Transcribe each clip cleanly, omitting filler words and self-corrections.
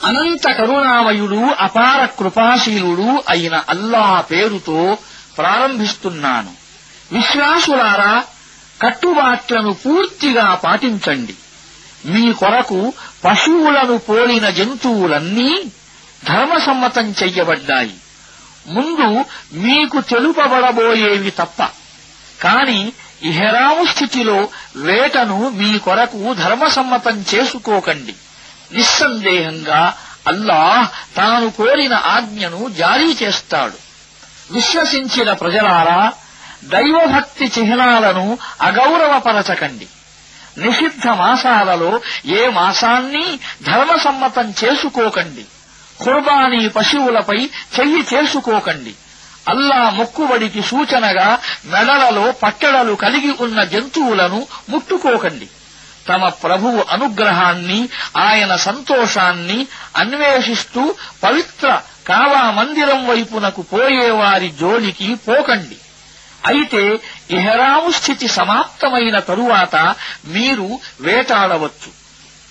అనంత కరుణామయుడు అపార కృపాశీలుడు అయిన అల్లాహ్ పేరుతో ప్రారంభిస్తున్నాను. విశ్వాసులారా, కట్టుబాట్లను పూర్తిగా పాటించండి. మీ కొరకు పశువులను పోలిన జంతువులన్నీ ధర్మసమ్మతం చెయ్యబడ్డాయి. ముందు మీకు తెలుపబడబోయేవి తప్ప. కాని ఇహ్రాము స్థితిలో వేటను మీ కొరకు ధర్మసమ్మతం చేసుకోకండి. నిస్సందేహంగా అల్లాహ్ తాను కోరిన ఆజ్ఞను జారీ చేస్తాడు. విశ్వసించిన ప్రజలారా, దైవభక్తి చిహ్నాలను అగౌరవపరచకండి. నిషిద్ధ మాసాలలో ఏ మాసాన్ని ధర్మసమ్మతం చేసుకోకండి. ఖుర్బానీ పశువులపై చెయ్యి చేసుకోకండి. అల్లా మొక్కుబడికి సూచనగా మెడలలో పట్టడలు కలిగి ఉన్న జంతువులను ముట్టుకోకండి. తమ ప్రభువు అనుగ్రహాన్ని, ఆయన సంతోషాన్ని అన్వేషిస్తూ పవిత్ర కావా మందిరం వైపునకు పోయేవారి జోలికి పోకండి. అయితే ఇహ్రాము స్థితి సమాప్తమైన తరువాత మీరు వేటాడవచ్చు.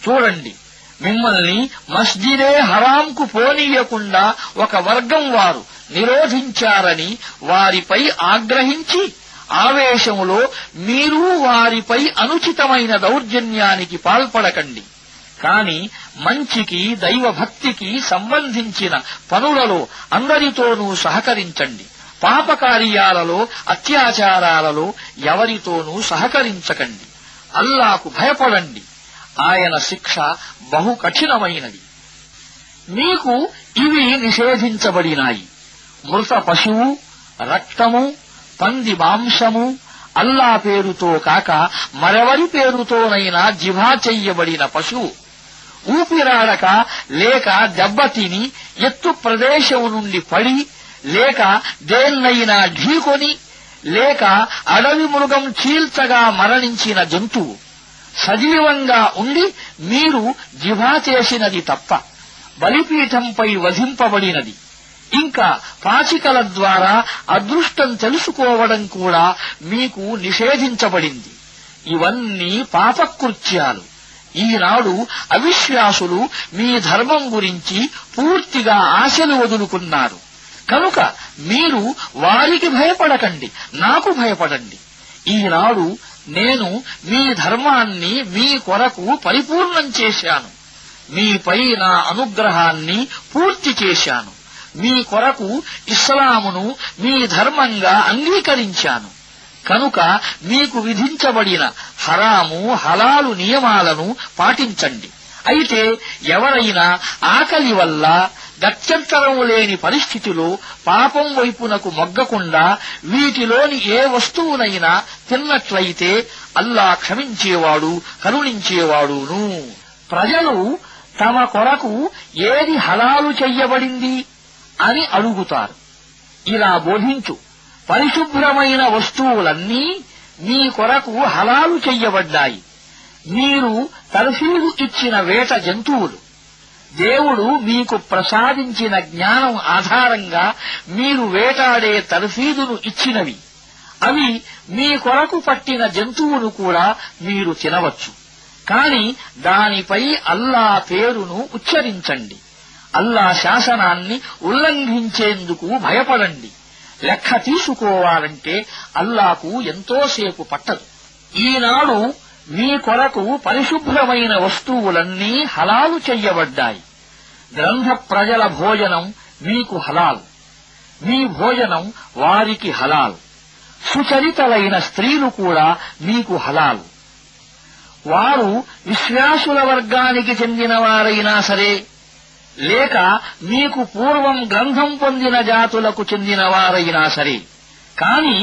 చూడండి, మిమ్మల్ని మస్జిదే హరాంకు పోనీయకుండా ఒక వర్గం వారు నిరోధించారని వారిపై ఆగ్రహించి ఆవేశములో మీరు వారిపై అనుచితమైన దౌర్జన్యానికి పాల్పడకండి. కాని మంచికి, దైవభక్తికి సంబంధించిన పనులలో అందరితోనూ సహకరించండి. పాపకార్యాలలో, అత్యాచారాలలో ఎవరితోనూ సహకరించకండి. అల్లాకు భయపడండి. ఆయన శిక్ష బహు కఠినమైనది. మీకు ఇవి నిషేధించబడినాయి: మృత పశువు, రక్తము, పంది మాంసము, అల్లా పేరుతో కాక మరెవరి పేరుతోనైనా జిభా చెయ్యబడిన పశువు, ఊపిరాడక లేక దెబ్బతిని ఎత్తు ప్రదేశం నుండి పడి లేక దేన్నైనా ఢీకొని లేక అడవి మృగం చీల్చగా మరణించిన జంతువు, సజీవంగా ఉండి మీరు జిభా చేసినది తప్ప, బలిపీఠంపై వధింపబడినది, ఇంకా పాచికల ద్వారా అదృష్టం తెలుసుకోవడం కూడా మీకు నిషేధించబడింది. ఇవన్నీ పాపకృత్యాలు. ఈనాడు అవిశ్వాసులు మీ ధర్మం గురించి పూర్తిగా ఆశలు వదులుకున్నారు. కనుక మీరు వారికి భయపడకండి, నాకు భయపడండి. ఈనాడు నేను మీ ధర్మాన్ని మీ కొరకు పరిపూర్ణం చేశాను. మీపై నా అనుగ్రహాన్ని పూర్తి చేశాను. మీ కొరకు ఇస్లామును మీ ధర్మంగా అంగీకరించాను. కనుక మీకు విధించబడిన హరాము, హలాలు నియమాలను పాటించండి. అయితే ఎవరైనా ఆకలి వల్ల గత్యంతరం లేని పరిస్థితిలో పాపం వైపునకు మొగ్గకుండా వీటిలోని ఏ వస్తువునైనా తిన్నట్లయితే అల్లా క్షమించేవాడు, కరుణించేవాడును. ప్రజలు తమ కొరకు ఏది హలాలు చెయ్యబడింది అని అడుగుతారు. ఇలా బోధించు: పరిశుభ్రమైన వస్తువులన్నీ మీ కొరకు హలాలు చెయ్యబడ్డాయి. మీరు తర్ఫీదు ఇచ్చిన వేట జంతువులు, దేవుడు మీకు ప్రసాదించిన జ్ఞానం ఆధారంగా మీరు వేటాడే తర్ఫీదును ఇచ్చినవి. అవి మీ కొరకు పట్టిన జంతువును కూడా మీరు తినవచ్చు. కాని దానిపై అల్లా పేరును ఉచ్చరించండి. అల్లా శాసనాన్ని ఉల్లంఘించేందుకు భయపడండి. లెక్క తీసుకోవాలంటే అల్లాకు ఎంతోసేపు పట్టదు. ఈనాడు మీ కొరకు పరిశుభ్రమైన వస్తువులన్నీ హలాలు చెయ్యబడ్డాయి. గ్రంథ ప్రజల భోజనం మీకు హలాల్, మీ భోజనం వారికి హలాల్. సుచరితలైన స్త్రీలు కూడా మీకు హలాల్. వారు విశ్వాసుల వర్గానికి చెందినవారైనా సరే, లేక మీకు పూర్వం గ్రంథం పొందిన జాతులకు చెందినవారైనా సరే, కాని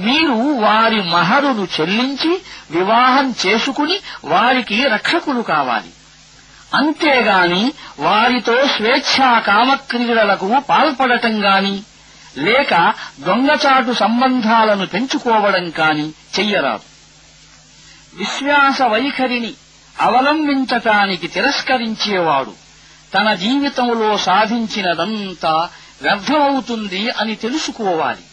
మీరు వారి మహరును చెల్లించి వివాహం చేసుకుని వారికి రక్షకులు కావాలి. అంతేగాని వారితో స్వేచ్ఛా కామక్రీడలకు పాల్పడటం గాని లేక దొంగచాటు సంబంధాలను పెంచుకోవడం కాని చెయ్యరాదు. విశ్వాస వైఖరిని అవలంబించటానికి తిరస్కరించేవాడు తన జీవితంలో సాధించినదంతా వ్యర్థమవుతుంది అని తెలుసుకోవాలి.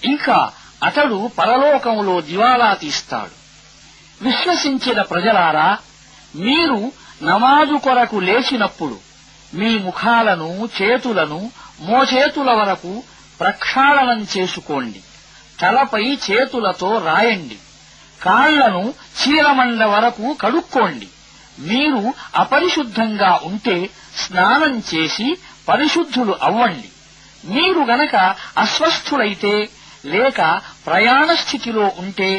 ఇంకా అతడు పరలోకంలో దివాలా తీస్తాడు. విశ్వసించిన ప్రజలారా, మీరు నమాజు కొరకు లేచినప్పుడు మీ ముఖాలను చేతులను మోచేతుల వరకు ప్రక్షాళనం చేసుకోండి. తలపై చేతులతో రాయండి. కాళ్లను చీలమండ వరకు కడుక్కోండి. మీరు అపరిశుద్ధంగా ఉంటే స్నానం చేసి పరిశుద్ధులు అవ్వండి. మీరు గనక అస్వస్థులైతే, లేక ప్రయాణ స్థితిలో ఉంటే,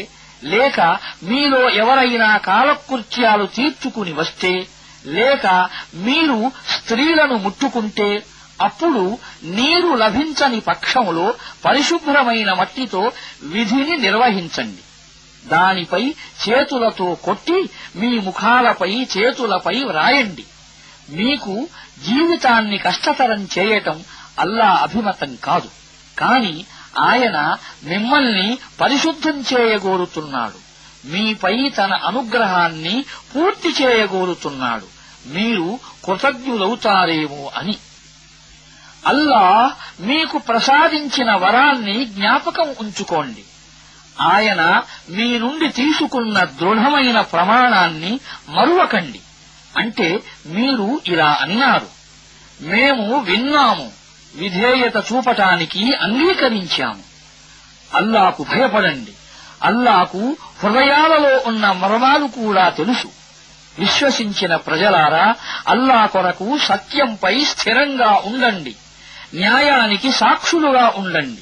లేక మీలో ఎవరైనా కాలకృత్యాలు తీర్చుకుని వస్తే, లేక మీరు స్త్రీలను ముట్టుకుంటే, అప్పుడు నీరు లభించని పక్షంలో పరిశుభ్రమైన మట్టితో విధిని నిర్వహించండి. దానిపై చేతులతో కొట్టి మీ ముఖాలపై చేతులపై వ్రాయండి. మీకు జీవితాన్ని కష్టతరం చేయటం అల్లా అభిమతం కాదు. కాని ఆయన మిమ్మల్ని పరిశుద్ధం చేయగోరుతున్నాడు. మీపై తన అనుగ్రహాన్ని పూర్తి చేయగోరుతున్నాడు. మీరు కృతజ్ఞులవుతారేమో అని. అల్లా మీకు ప్రసాదించిన వరాన్ని జ్ఞాపకం ఉంచుకోండి. ఆయన మీ నుండి తీసుకున్న దృఢమైన ప్రమాణాన్ని మరువకండి. అంటే మీరు ఇలా అన్నారు: మేము విన్నాము, విధేయత చూపటానికి అంగీకరించాము. అల్లాకు భయపడండి. అల్లాకు హృదయాలలో ఉన్న మర్మాలు కూడా తెలుసు. విశ్వసించిన ప్రజలారా, అల్లా కొరకు సత్యంపై స్థిరంగా ఉండండి. న్యాయానికి సాక్షులుగా ఉండండి.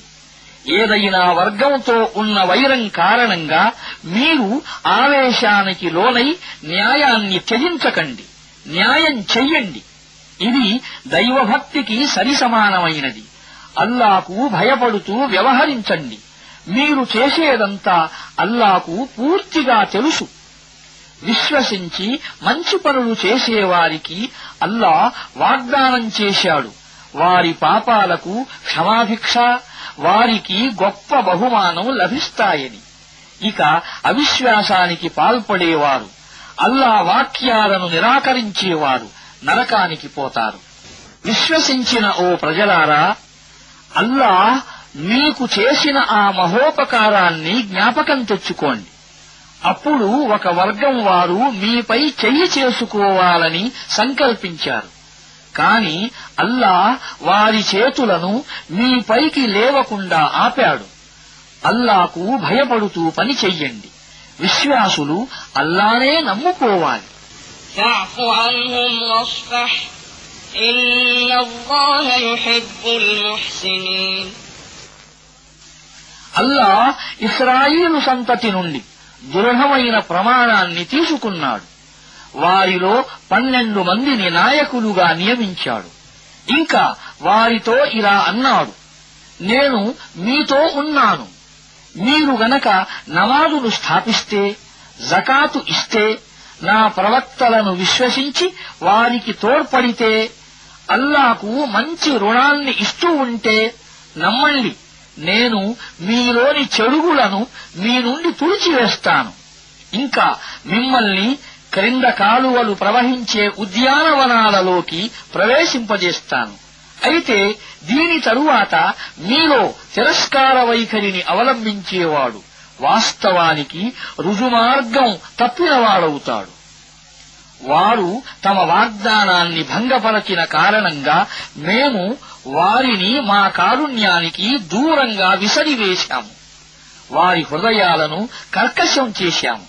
ఏదైనా వర్గంతో ఉన్న వైరం కారణంగా మీరు ఆవేశానికి లోనై న్యాయాన్ని త్యజించకండి. న్యాయం చెయ్యండి. ఇది దైవభక్తికి సరిసమానమైనది. అల్లాకు భయపడుతూ వ్యవహరించండి. మీరు చేసేదంతా అల్లాకు పూర్తిగా తెలుసు. విశ్వసించి మంచి పనులు చేసేవారికి అల్లా వాగ్దానం చేశాడు. వారి పాపాలకు క్షమాభిక్ష, వారికి గొప్ప బహుమానం లభిస్తాయని. ఇక అవిశ్వాసానికి పాల్పడేవారు, అల్లా వాక్యాలను నిరాకరించేవారు నరకానికి పోతారు. విశ్వసించిన ఓ ప్రజలారా, అల్లా మీకు చేసిన ఆ మహోపకారాన్ని జ్ఞాపకం తెచ్చుకోండి. అప్పుడు ఒక వర్గం వారు మీపై చెయ్యి చేసుకోవాలని సంకల్పించారు. కాని అల్లా వారి చేతులను మీపైకి లేవకుండా ఆపాడు. అల్లాకు భయపడుతూ పని చెయ్యండి. విశ్వాసులు అల్లానే నమ్ముకోవాలి. అల్లా ఇశ్రాయీలు సంతతి నుండి దృఢమైన ప్రమాణాన్ని తీసుకున్నాడు. వారిలో 12 మందిని నాయకులుగా నియమించాడు. ఇంకా వారితో ఇలా అన్నాడు: నేను మీతో ఉన్నాను. మీరు గనక నమాజును స్థాపిస్తే, జకాతు ఇస్తే, నా ప్రవక్తలను విశ్వసించి వారికి తోడ్పడితే, అల్లాకు మంచి రుణాన్ని ఇస్తూ ఉంటే నమ్మండి, నేను మీలోని చెడుగులను మీ నుండి తుడిచివేస్తాను. ఇంకా మిమ్మల్ని క్రింద కాలువలు ప్రవహించే ఉద్యానవనాలలోకి ప్రవేశింపజేస్తాను. అయితే దీని తరువాత మీలో తిరస్కార వైఖరిని అవలంబించేవాడు వాస్తవానికి రుజుమార్గం తప్పినవాడవుతాడు. వారు తమ వాగ్దానాన్ని భంగపరచిన కారణంగా మేము వారిని మా కారుణ్యానికి దూరంగా విసిరివేశాము. వారి హృదయాలను కర్కశం చేశాము.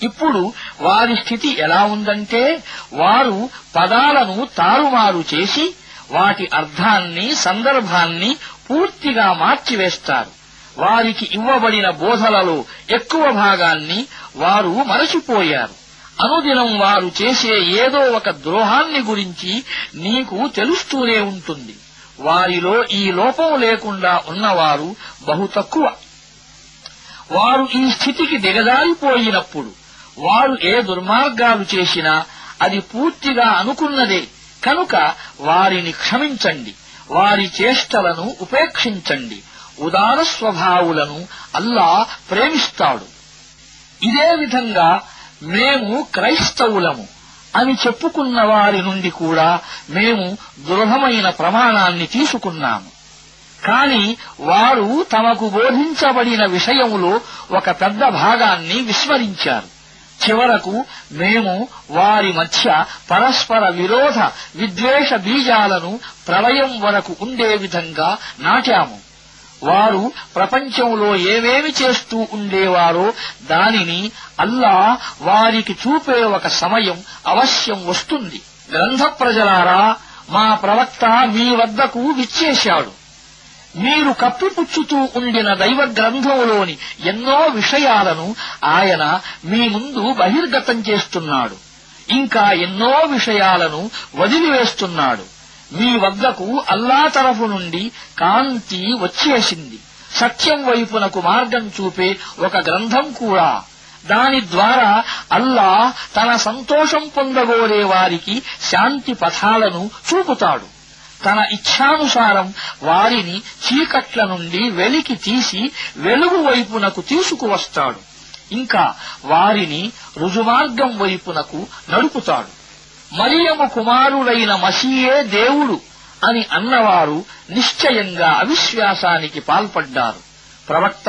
ఇప్పుడు వారి స్థితి ఎలా ఉందంటే, వారు పదాలను తారుమారు చేసి వాటి అర్థాన్ని, సందర్భాన్ని పూర్తిగా మార్చివేస్తారు. వారికి ఇవ్వబడిన బోధలలో ఎక్కువ భాగాన్ని వారు మరచిపోయారు. అనుదినం వారు చేసే ఏదో ఒక ద్రోహాన్ని గురించి నీకు తెలుస్తూనే ఉంటుంది. వారిలో ఈ లోపం లేకుండా ఉన్నవారు బహు తక్కువ. వారు ఈ స్థితికి దిగజారిపోయినప్పుడు వారు ఏ దుర్మార్గాలు చేసినా అది పూర్తిగా అనుకున్నదే కనుక వారిని క్షమించండి. వారి చేష్టలను ఉపేక్షించండి. ఉదార స్వభావులను అల్లా ప్రేమిస్తాడు. ఇదే విధంగా మేము క్రైస్తవులము అని చెప్పుకున్న వారి నుండి కూడా మేము దృఢమైన ప్రమాణాన్ని తీసుకున్నాము. కాని వారు తమకు బోధించబడిన విషయంలో ఒక పెద్ద భాగాన్ని విస్మరించారు. చివరకు మేము వారి మధ్య పరస్పర విరోధ విద్వేష బీజాలను ప్రళయం వరకు ఉండే విధంగా నాటాము. వారు ప్రపంచంలో ఏమేమి చేస్తూ ఉండేవారో దానిని అల్లాహ్ వారికి చూపే ఒక సమయం అవశ్యం వస్తుంది. గ్రంథ ప్రజలారా, మా ప్రవక్త మీ వద్దకు విచ్చేశాడు. మీరు కప్పిపుచ్చుతూ ఉండిన దైవ గ్రంథంలోని ఎన్నో విషయాలను ఆయన మీ ముందు బహిర్గతం చేస్తున్నాడు. ఇంకా ఎన్నో విషయాలను వదిలివేస్తున్నాడు. మీ వద్దకు అల్లా తరఫు నుండి కాంతి వచ్చేసింది. సత్యం వైపునకు మార్గం చూపే ఒక గ్రంథం కూడా. దాని ద్వారా అల్లాహ్ తన సంతోషం పొందగోరే వారికి శాంతి పథాలను చూపుతాడు. తన ఇచ్ఛానుసారం వారిని చీకట్ల నుండి వెలికి తీసి వెలుగు వైపునకు తీసుకువస్తాడు. ఇంకా వారిని రుజుమార్గం వైపునకు నడుపుతాడు. మరియము కుమారుడైన మసీయే దేవుడు అని అన్నవారు నిశ్చయంగా అవిశ్వాసానికి పాల్పడ్డారు. ప్రవక్త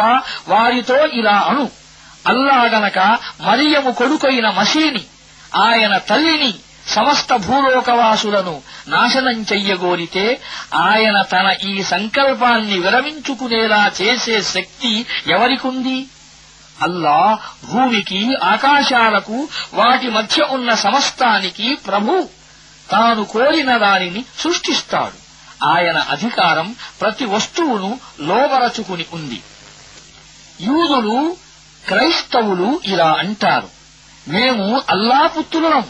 వారితో ఇలా అను: అల్లా గనక మరియము కొడుకైన మసీని, ఆయన తల్లిని, సమస్త భూలోకవాసులను నాశనం చెయ్యగోరితే ఆయన తన ఈ సంకల్పాన్ని విరమించుకునేలా చేసే శక్తి ఎవరికుంది? అల్లాహ్ భూమికి, ఆకాశాలకు, వాటి మధ్య ఉన్న సమస్తానికి ప్రభు. తాను కోరిన దానిని సృష్టిస్తాడు. ఆయన అధికారం ప్రతి వస్తువును లోబరచుకుని ఉంది. యూదులు, క్రైస్తవులు ఇలా అంటారు: మేము అల్లా పుత్రులం,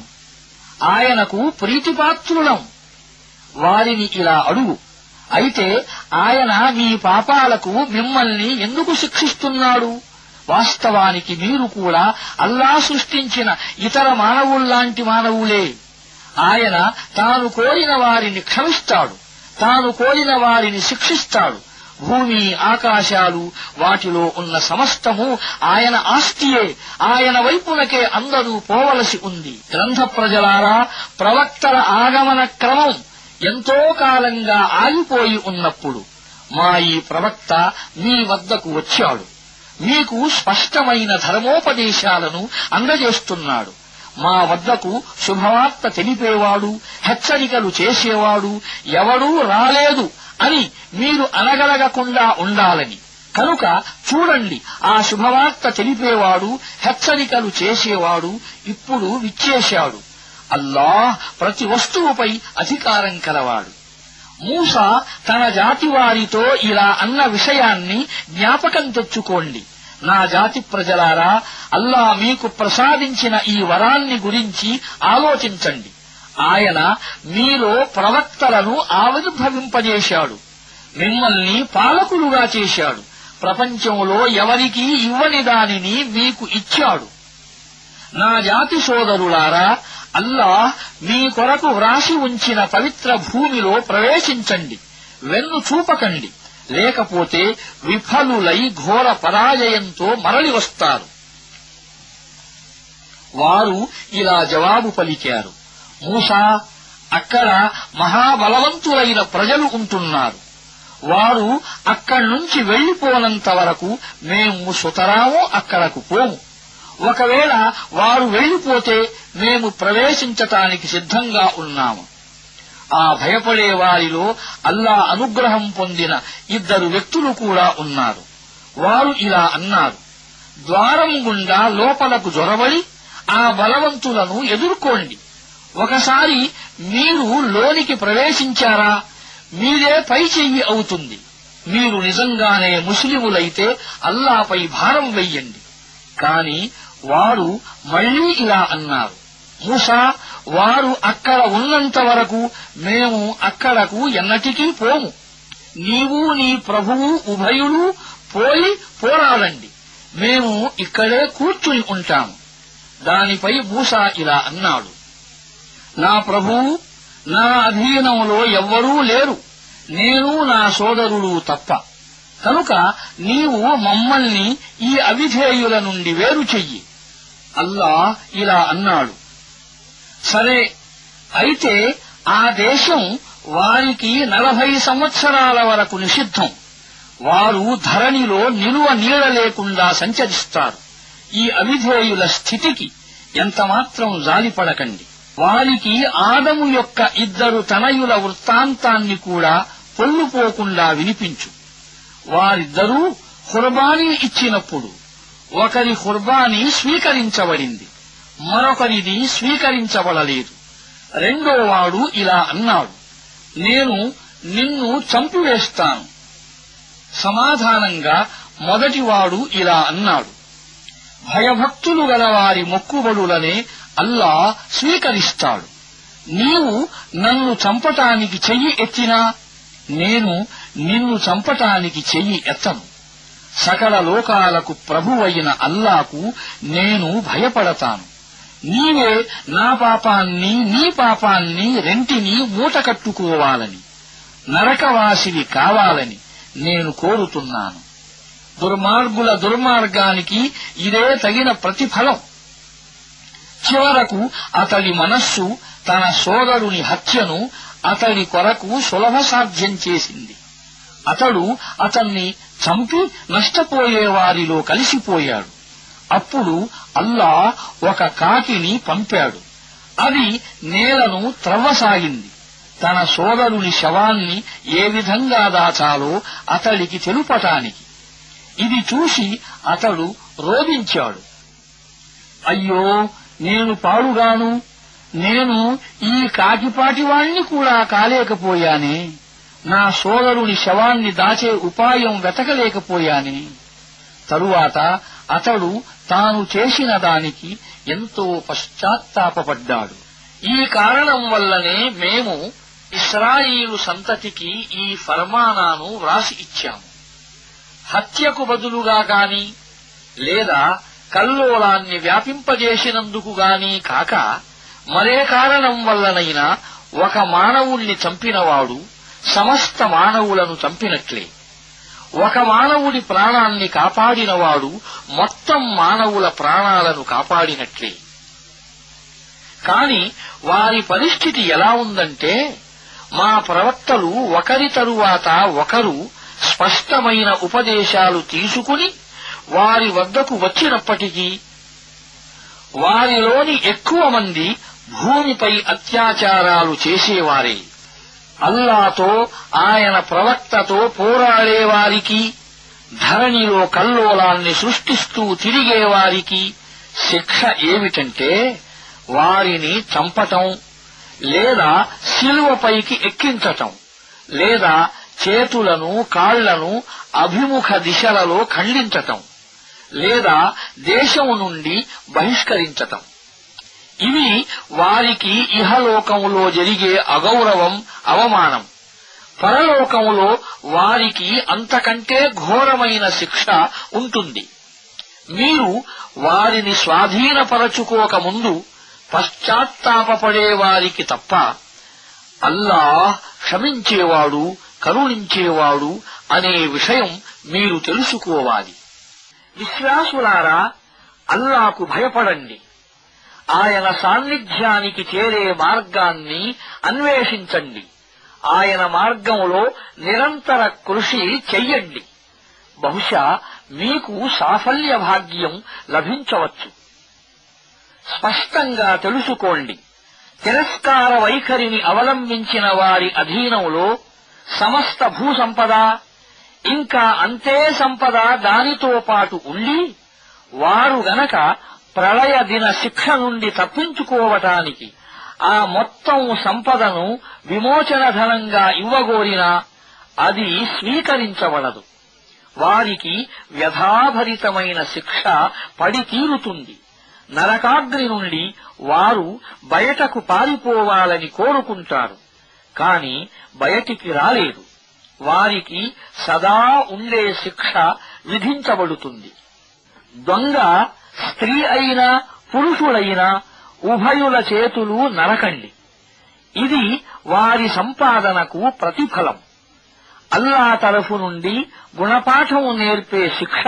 ఆయనకు ప్రీతిపాత్రులం. వారిని ఇలా అడుగు: అయితే ఆయన మీ పాపాలకు మిమ్మల్ని ఎందుకు శిక్షిస్తున్నాడు? వాస్తవానికి మీరు కూడా అల్లా సృష్టించిన ఇతర మానవుల్లాంటి మానవులే. ఆయన తాను కోరిన వారిని క్షమిస్తాడు, తాను కోరిన వారిని శిక్షిస్తాడు. భూమి, ఆకాశాలు, వాటిలో ఉన్న సమస్తము ఆయన ఆస్తియే. ఆయన వైపునకే అందరూ పోవలసి ఉంది. గ్రంథ ప్రజలారా, ప్రవక్తల ఆగమన క్రమం ఎంతో కాలంగా ఆగిపోయి ఉన్నప్పుడు మా ఈ ప్రవక్త మీ వద్దకు వచ్చాడు. మీకు స్పష్టమైన ధర్మోపదేశాలను అందజేస్తున్నాడు. మా వద్దకు శుభవార్త తెలిపేవాడు, హెచ్చరికలు చేసేవాడు ఎవడూ రాలేదు అని మీరు అనగలగకుండా ఉండాలని. కనుక చూడండి, ఆ శుభవార్త తెలిపేవాడు, హెచ్చరికలు చేసేవాడు ఇప్పుడు విచ్చేశాడు. అల్లాహ్ ప్రతి వస్తువుపై అధికారం కలవాడు. మూసా తన జాతి వారితో ఇలా అన్న విషయాన్ని జ్ఞాపకం తెచ్చుకోండి: నా జాతి ప్రజలారా, అల్లా మీకు ప్రసాదించిన ఈ వరాన్ని గురించి ఆలోచించండి. ఆయన మీలో ప్రవక్తలను ఆవిర్భవింపజేశాడు, మిమ్మల్ని పాలకులుగా చేశాడు, ప్రపంచంలో ఎవరికీ ఇవ్వని దానిని మీకు ఇచ్చాడు. నా జాతి సోదరులారా, అల్లాహ్ మీ కొరకు వ్రాసి ఉంచిన పవిత్ర భూమిలో ప్రవేశించండి, వెన్ను చూపకండి, లేకపోతే విఫలులై ఘోర పరాజయంతో మరలి వస్తారు. వారు ఇలా జవాబు పలికారు: మూసా, అక్కడ మహాబలవంతులైన ప్రజలు ఉంటున్నారు. వారు అక్కడ్నుంచి వెళ్లిపోనంత వరకు మేము సుతరాము అక్కడకు పోము. ఒకవేళ వారు వెళ్లిపోతే మేము ప్రవేశించటానికి సిద్ధంగా ఉన్నాము. ఆ భయపడే వారిలో అల్లా అనుగ్రహం పొందిన 2 వ్యక్తులు కూడా ఉన్నారు. వారు ఇలా అన్నారు: ద్వారం గుండా లోపలకు జొరబడి ఆ బలవంతులను ఎదుర్కోండి. ఒకసారి మీరు లోనికి ప్రవేశించారా, మీదే పై చెయ్యి అవుతుంది. మీరు నిజంగానే ముస్లిములైతే అల్లాపై భారం వెయ్యండి. కాని వారు మళ్లీ ఇలా అన్నారు: మూసా, వారు అక్కడ ఉన్నంత వరకు మేము అక్కడకు ఎన్నటికీ పోము. నీవు నీ ప్రభువు ఉభయులు పోయి పోరాడండి, మేము ఇక్కడే కూర్చుని ఉంటాము. దానిపై మూసా ఇలా అన్నాడు: నా ప్రభువు, నా అధీనంలో ఎవ్వరూ లేరు, నేను నా సోదరుడు తప్ప. కనుక నీవు మమ్మల్ని ఈ అవిధేయుల నుండి వేరు చెయ్యి. అల్లాహ్ ఇలా అన్నాడు: సరే, అయితే ఆ దేశం వారికి 40 సంవత్సరాల వరకు నిషిద్ధం. వారు ధరణిలో నిలువ నీడ లేకుండా సంచరిస్తారు. ఈ అవిధేయుల స్థితికి ఎంతమాత్రం జాలిపడకండి. వారికి ఆదము యొక్క 2 తనయుల వృత్తాంతాన్ని కూడా పొల్లుపోకుండా వినిపించు. వారిద్దరూ ఖుర్బానీ ఇచ్చినప్పుడు ఒకరి ఖుర్బానీ స్వీకరించబడింది, మరొకరిది స్వీకరించబడలేదు. రెండోవాడు ఇలా అన్నాడు, నేను నిన్ను చంపివేస్తాను. సమాధానంగా మొదటివాడు ఇలా అన్నాడు, భయభక్తులు గలవారి మొక్కుబడులనే అల్లా స్వీకరిస్తాడు. నీవు నన్ను చంపటానికి చెయ్యి ఎత్తినా నేను నిన్ను చంపటానికి చెయ్యి ఎత్తను. సకల లోకాలకు ప్రభువైన అల్లాకు నేను భయపడతాను. నీవే నా పాపాన్ని నీ పాపాన్ని రెంటినీ మూటకట్టుకోవాలని, నరకవాసివి కావాలని నేను కోరుతున్నాను. దుర్మార్గుల దుర్మార్గానికి ఇదే తగిన ప్రతిఫలం. చివరకు అతడి మనస్సు తన సోదరుని హత్యను అతడి కొరకు సులభసాధ్యం చేసింది. అతడు అతన్ని చంపి నష్టపోయేవారిలో కలిసిపోయాడు. అప్పుడు అల్లా ఒక కాకిని పంపాడు. అది నేలను త్రవ్వసాగింది. తన సోదరుని శవాన్ని ఏ విధంగా దాచాలో అతడికి తెలుపటానికి. ఇది చూసి అతడు రోదించాడు, అయ్యో నేను పాడుగాను, నేను ఈ కాకిపాటివాణ్ణి కూడా కాలేకపోయానే, నా సోదరుని శవాన్ని దాచే ఉపాయం వెతకలేకపోయానే. తరువాత అతడు తాను చేసిన దానికి ఎంతో పశ్చాత్తాపపడ్డాడు. ఈ కారణం వల్లనే మేము ఇశ్రాయేలు సంతతికి ఈ ఫర్మానాను వ్రాసి ఇచ్చాము. హత్యకు బదులుగా గాని లేదా కల్లోలాన్ని వ్యాపింపజేసినందుకు గాని కాక మరే కారణం వల్లనైనా ఒక మానవుణ్ణి చంపినవాడు సమస్త మానవులను చంపినట్లే. ఒక మానవుడి ప్రాణాన్ని కాపాడినవాడు మొత్తం మానవుల ప్రాణాలను కాపాడినట్లే. కాని వారి పరిస్థితి ఎలా ఉందంటే, మా ప్రవక్తలు ఒకరి తరువాత ఒకరు స్పష్టమైన ఉపదేశాలు తీసుకుని వారి వద్దకు వచ్చినప్పటికీ వారిలోని ఎక్కువ మంది భూమిపై అత్యాచారాలు చేసేవారే. అల్లాతో ఆయన ప్రవక్తతో పోరాడేవారికి, ధరణిలో కల్లోలాన్ని సృష్టిస్తూ తిరిగేవారికి శిక్ష ఏమిటంటే వారిని చంపటం, లేదా శిలువపైకి ఎక్కించటం, లేదా చేతులను కాళ్లను అభిముఖ దిశలలో ఖండించటం, లేదా దేశం నుండి బహిష్కరించటం. ఇవి వారికి ఇహలోకములో జరిగే అగౌరవం, అవమానం. పరలోకములో వారికి అంతకంటే ఘోరమైన శిక్ష ఉంటుంది. మీరు వారిని స్వాధీనపరచుకోక ముందు పశ్చాత్తాపపడే వారికి తప్ప అల్లాహ్ క్షమించేవాడు, కరుణించేవాడు అనే విషయం మీరు తెలుసుకోవాలి. విశ్వాసులారా, అల్లాకు భయపడండి. ఆయన సాన్నిధ్యానికి చేరే మార్గాన్ని అన్వేషించండి. ఆయన మార్గంలో నిరంతర కృషి చెయ్యండి. బహుశా మీకు సాఫల్య భాగ్యం లభించవచ్చు. స్పష్టంగా తెలుసుకోండి, తిరస్కార వైఖరిని అవలంబించిన వారి అధీనంలో సమస్త భూసంపద, ఇంకా అంతే సంపద దానితో పాటు ఉండి వారు గనక ప్రళయ దిన శిక్ష నుండి తప్పించుకోవటానికి ఆ మొత్తం సంపదను విమోచన ధనంగా ఇవ్వగోరినా అది స్వీకరించబడదు. వారికి వ్యధాభరితమైన శిక్ష పడి తీరుతుంది. నరకాగ్ని నుండి వారు బయటకు పారిపోవాలని కోరుకుంటారు, కాని బయటికి రాలేదు. వారికి సదా ఉండే శిక్ష విధించబడుతుంది. దొంగ స్త్రీ అయినా పురుషుడైనా ఉభయుల చేతులు నరకండి. ఇది వారి సంపాదనకు ప్రతిఫలం. అల్లా తరఫు నుండి గుణపాఠం నేర్పే శిక్ష.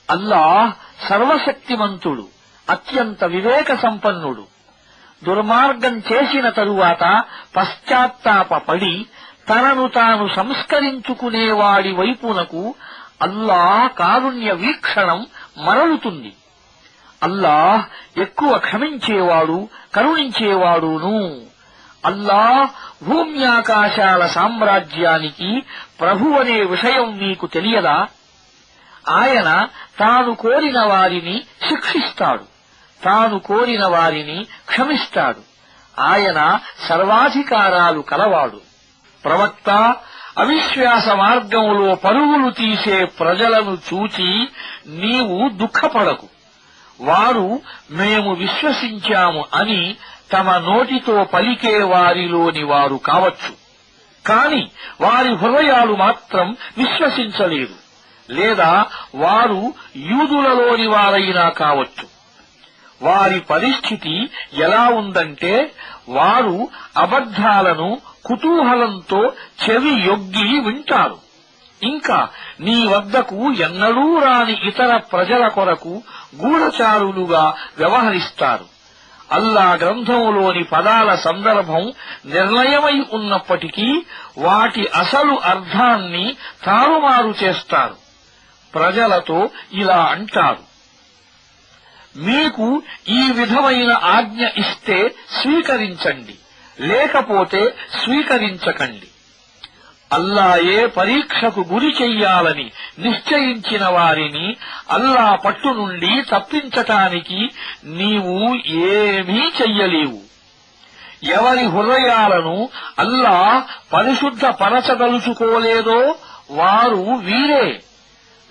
అల్లాహ్ సర్వశక్తిమంతుడు, అత్యంత వివేక సంపన్నుడు. దుర్మార్గం చేసిన తరువాత పశ్చాత్తాపపడి తనను తాను సంస్కరించుకునేవాడి వైపునకు అల్లాహ్ కారుణ్య వీక్షణం మరలుతుంది. అల్లాహ్ ఎక్కువ క్షమించేవాడు కరుణించేవాడును. అల్లాహ్ భూమ్యాకాశాల సామ్రాజ్యానికి ప్రభువనే విషయం నీకు తెలియదా? ఆయన తాను కోరిన వారిని శిక్షిస్తాడు, తాను కోరిన వారిని క్షమిస్తాడు. ఆయన సర్వాధికారాలు కలవాడు. ప్రవక్త, అవిశ్వాస మార్గంలో పరుగులు తీసే ప్రజలను చూచి నీవు దుఃఖపడకు. వారు మేము విశ్వసించాము అని తమ నోటితో పలికే వారిలోని వారు కావచ్చు, కాని వారి హృదయాలు మాత్రం విశ్వసించలేదు, లేదా వారు యూదులలోని వారైనా కావచ్చు. వారి పరిస్థితి ఎలా ఉందంటే, వారు అబద్ధాలను కుతూహలంతో చెవి యొగ్గి వింటారు. ఇంకా నీ వద్దకు ఎన్నడూ రాని ఇతర ప్రజల కొరకు గూఢచారులుగా వ్యవహరిస్తారు. అల్లా గ్రంథంలోని పదాల సందర్భం నిర్ణయమై ఉన్నప్పటికీ వాటి అసలు అర్థాన్ని తారుమారు చేస్తారు. ప్రజలతో ఇలా అంటారు: మీకు ఈ విధమైన ఆజ్ఞ ఇస్తే స్వీకరించండి, లేకపోతే స్వీకరించకండి. అల్లాయే పరీక్షకు గురి చెయ్యాలని నిశ్చయించిన వారిని అల్లా పట్టు నుండి తప్పించటానికి నీవు ఏమీ చెయ్యలేవు. ఎవరి హృదయాలను అల్లా పరిశుద్ధపరచదలుచుకోలేదో వారు వీరే.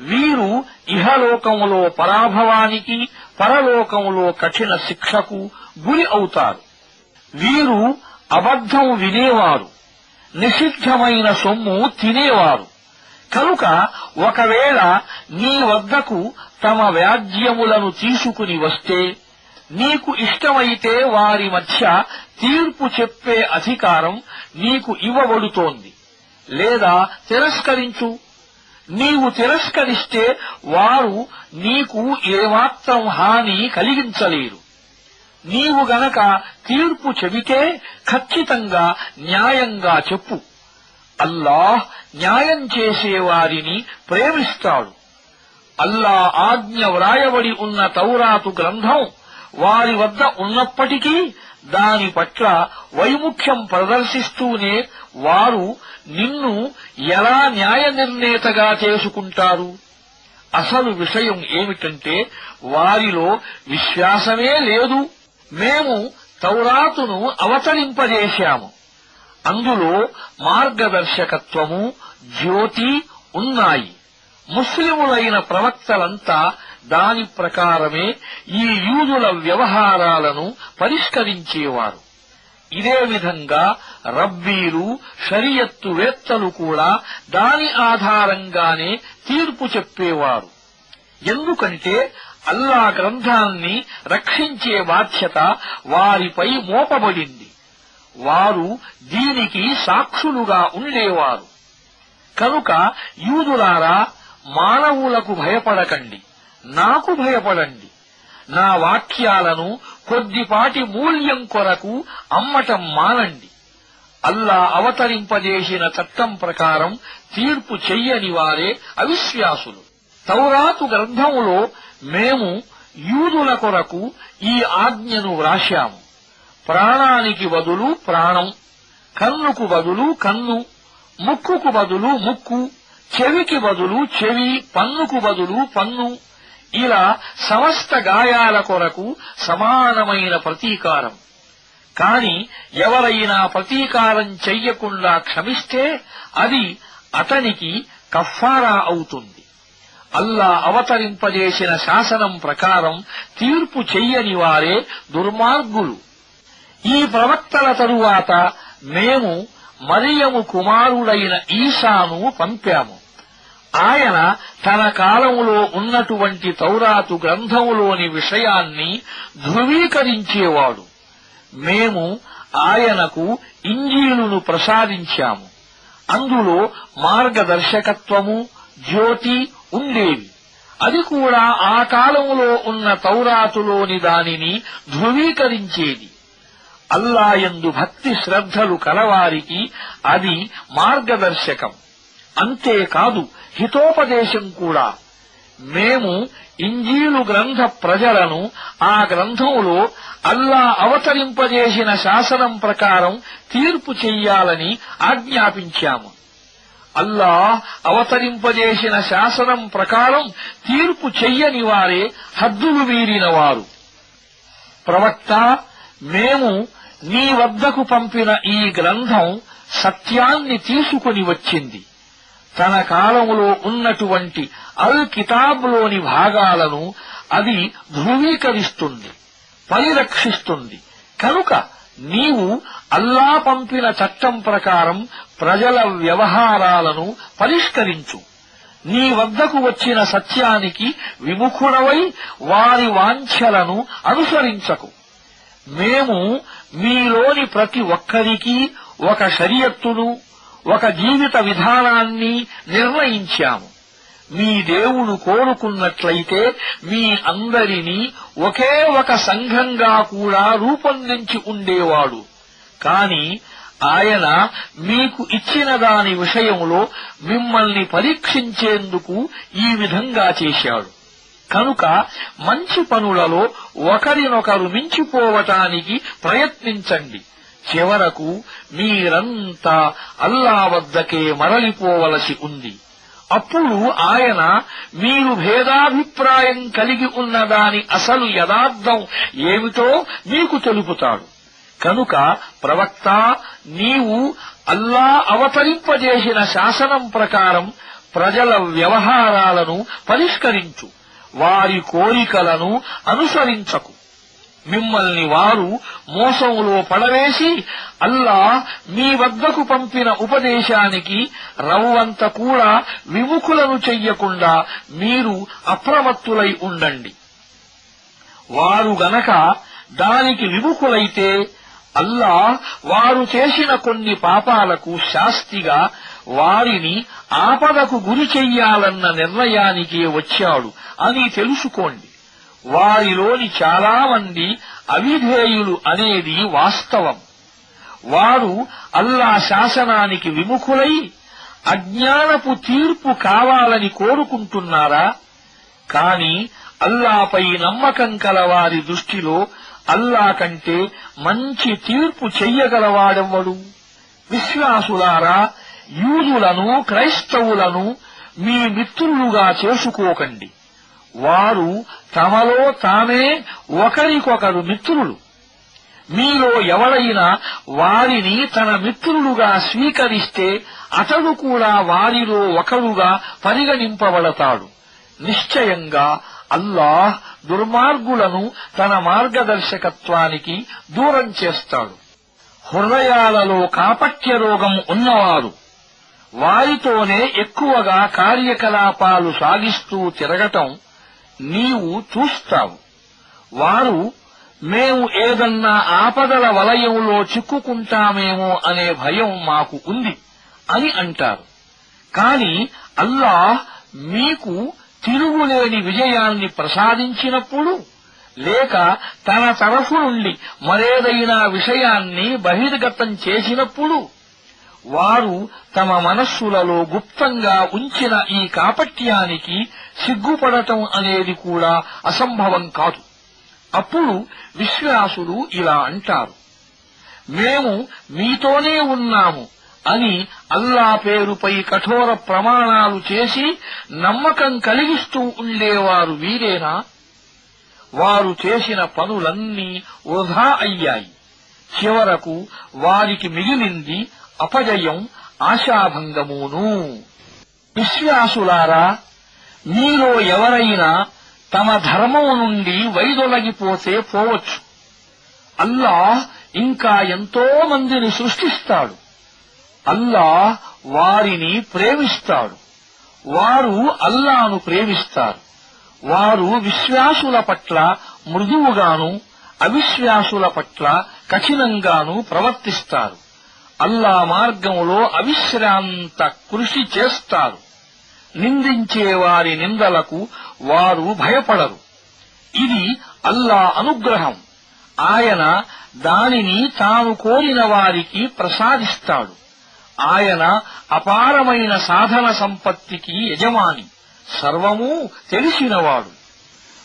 వీరు ఇహలోకములో పరాభవానికి, పరలోకములో కఠిన శిక్షకు గురి అవుతారు. వీరు అబద్ధం వినేవారు, నిషిద్ధమైన సొమ్ము తినేవారు. కనుక ఒకవేళ నీ వద్దకు తమ వ్యాజ్యములను తీసుకుని వస్తే నీకు ఇష్టమైతే వారి మధ్య తీర్పు చెప్పే అధికారం నీకు ఇవ్వబడుతోంది, లేదా తిరస్కరించు. నీవు తిరస్కరిస్తే వారు నీకు ఏమాత్రం హాని కలిగించలేరు. నీవు గనక తీర్పు చెబితే ఖచ్చితంగా న్యాయంగా చెప్పు. అల్లాహ్ న్యాయం చేసేవారిని ప్రేమిస్తాడు. అల్లా ఆజ్ఞ వ్రాయబడి ఉన్న తౌరాతు గ్రంథం వారి వద్ద ఉన్నప్పటికీ దాని పట్ల వైముఖ్యం ప్రదర్శిస్తూనే వారు నిన్ను ఎలా న్యాయ నిర్ణేతగా చేసుకుంటారు? అసలు విషయం ఏమిటంటే వారిలో విశ్వాసమే లేదు. మేము తౌరాతును అవతరింపజేశాము. అందులో మార్గదర్శకత్వము, జ్యోతి ఉన్నాయి. ముస్లిములైన ప్రవక్తలంతా దాని ప్రకారమే ఈ యూదుల వ్యవహారాలను పరిష్కరించేవారు. ఇదే విధంగా రబ్బీలు, షరియత్తు వేత్తలు కూడా దాని ఆధారంగానే తీర్పు చెప్పేవారు. ఎందుకంటే అల్లా గ్రంథాన్ని రక్షించే బాధ్యత వారిపై మోపబడింది. వారు దీనికి సాక్షులుగా ఉండేవారు. కనుక యూదులారా, మానవులకు భయపడకండి, నాకు భయపడండి. నా వాక్యాలను కొద్దిపాటి మూల్యం కొరకు అమ్మటం మానండి. అల్లా అవతరింపజేసిన చట్టం ప్రకారం తీర్పు చెయ్యని వారే అవిశ్వాసులు. తౌరాతు గ్రంథములో మేము యూదుల కొరకు ఈ ఆజ్ఞను వ్రాశాము. ప్రాణానికి బదులు ప్రాణం, కన్నుకు బదులు కన్ను, ముక్కుకు బదులు ముక్కు, చెవికి బదులు చెవి, పన్నుకు బదులు పన్ను, ఇలా సమస్త గాయాల కొరకు సమానమైన ప్రతీకారం. కాని ఎవరైనా ప్రతీకారం చెయ్యకుండా క్షమిస్తే అది అతనికి కఫారా అవుతుంది. అల్లా అవతరింపజేసిన శాసనం ప్రకారం తీర్పు చెయ్యని వారే దుర్మార్గులు. ఈ ప్రవక్తల తరువాత మేము మరియము కుమారుడైన ఈసాను పంపాము. ఆయన తన కాలములో ఉన్నటువంటి తౌరాతు గ్రంథములోని విషయాన్ని ధృవీకరించేవాడు. మేము ఆయనకు ఇంజీలును ప్రసాదించాము. అందులో మార్గదర్శకత్వము, జ్యోతి ఉండేవి. అది కూడా ఆ కాలములో ఉన్న తౌరాతులోని దానిని ధృవీకరించేది. అల్లాయందు భక్తి శ్రద్ధలు కలవారికి అది మార్గదర్శకం. అంతేకాదు హితోపదేశం కూడా. మేము ఇంజీలు గ్రంథ ప్రజలను ఆ గ్రంథంలో అల్లా అవతరింపజేసిన శాసనం ప్రకారం తీర్పు చెయ్యాలని ఆజ్ఞాపించాము. అల్లాహ్ అవతరింపజేసిన శాసనం ప్రకారం తీర్పు చెయ్యని వారే హద్దులు మీరినవారు. ప్రవక్త, మేము నీ వద్దకు పంపిన ఈ గ్రంథం సత్యాన్ని తీసుకుని వచ్చింది. తన కాలంలో ఉన్నటువంటి అల్ కితాబ్లోని భాగాలను అది ధృవీకరిస్తుంది, పరిరక్షిస్తుంది. కనుక నీవు అల్లా పంపిన చట్టం ప్రకారం ప్రజల వ్యవహారాలను పరిష్కరించు. నీ వద్దకు వచ్చిన సత్యానికి విముఖుడవై వారి వాంఛలను అనుసరించకు. మేము మీలోని ప్రతి ఒక్కరికీ ఒక షరియత్తును, ఒక జీవిత విధానాన్ని నిర్ణయించాము. మీ దేవుడు కోరుకున్నట్లయితే మీ అందరినీ ఒకే ఒక సంఘంగా కూడా రూపొందించి ఉండేవాడు. కాని ఆయన మీకు ఇచ్చిన దాని విషయంలో మిమ్మల్ని పరీక్షించేందుకు ఈ విధంగా చేశాడు. కనుక మంచి పనులలో ఒకరినొకరు మించిపోవటానికి ప్రయత్నించండి. చివరకు మీరంతా అల్లా వద్దకే మరలిపోవలసి ఉంది. అప్పుడు ఆయన మీరు భేదాభిప్రాయం కలిగి ఉన్న దాని అసలు యథార్థం ఏమిటో మీకు తెలుపుతాడు. కనుక ప్రవక్త, నీవు అల్లా అవతరింపజేసిన శాసనం ప్రకారం ప్రజల వ్యవహారాలను పరిష్కరించు. వారి కోరికలను అనుసరించకు. మిమ్మల్ని వారు మోసంలో పడవేసి అల్లాహ్ మీ వద్దకు పంపిన ఉపదేశానికి రవ్వంత కూడా విముఖులను చెయ్యకుండా మీరు అప్రమత్తులై ఉండండి. వారు గనక దానికి విముఖులైతే అల్లాహ్ వారు చేసిన కొన్ని పాపాలకు శాస్తిగా వారిని ఆపదకు గురి చెయ్యాలన్న నిర్ణయానికి వచ్చాడు అని తెలుసుకోండి. వారిలోని చాలా మంది అవిధేయులు అనేది వాస్తవం. వారు అల్లా శాసనానికి విముఖులై అజ్ఞానపు తీర్పు కావాలని కోరుకుంటున్నారా? కాని అల్లాపై నమ్మకం కల వారి దృష్టిలో అల్లా కంటే మంచి తీర్పు చెయ్యగలవాడెవ్వడు? విశ్వాసులారా, యూదులను క్రైస్తవులను మీ మిత్రులుగా చేసుకోకండి. వారు తమలో తామే ఒకరికొకరు మిత్రులు. మీలో ఎవరైనా వారిని తన మిత్రులుగా స్వీకరిస్తే అతడు కూడా వారిలో ఒకరుగా పరిగణింపబడతాడు. నిశ్చయంగా అల్లాహ్ దుర్మార్గులను తన మార్గదర్శకత్వానికి దూరం చేస్తాడు. హృదయాలలో కాపట్య రోగం ఉన్నవారు వారితోనే ఎక్కువగా కార్యకలాపాలు సాగిస్తూ తిరగటం నీవు చూస్తావు. వారు మేము ఏదన్నా ఆపదల వలయంలో చిక్కుకుంటామేమో అనే భయం మాకు ఉంది అని అంటారు. కాని అల్లాహ్ మీకు తిరుగులేని విజయాన్ని ప్రసాదించినప్పుడు, లేక తన తరఫు నుండి మరేదైనా విషయాన్ని బహిర్గతం చేసినప్పుడు వారు తమ మనస్సులలో గుప్తంగా ఉంచిన ఈ కాపట్యానికి సిగ్గుపడటం అనేది కూడా అసంభవం కాదు. అప్పుడు విశ్వాసులు ఇలా అంటారు: మేము మీతోనే ఉన్నాము అని అల్లా పేరుపై కఠోర ప్రమాణాలు చేసి నమ్మకం కలిగిస్తూ ఉండేవారు వీరేనా? వారు చేసిన పనులన్నీ వృధా అయ్యాయి. చివరకు వారికి మిగిలింది అపజయం, ఆశాభంగమును. విశ్వాసులారా, మీలో ఎవరైనా తమ ధర్మం నుండి వైదొలగిపోతే పోవచ్చు. అల్లాహ్ ఇంకా ఎంతో మందిని సృష్టిస్తాడు. అల్లాహ్ వారిని ప్రేమిస్తాడు. వారు అల్లాను ప్రేమిస్తారు. వారు విశ్వాసుల పట్ల మృదువుగాను, అవిశ్వాసుల పట్ల కఠినంగాను ప్రవర్తిస్తారు. అల్లా మార్గంలో అవిశ్రాంత కృషి చేస్తారు. నిందించే వారి నిందలకు వారు భయపడరు. ఇది అల్లా అనుగ్రహం. ఆయన దానిని తాను కోరిన వారికి ప్రసాదిస్తాడు. ఆయన అపారమైన సాధన సంపత్తికి యజమాని. సర్వమూ తెలిసినవాడు.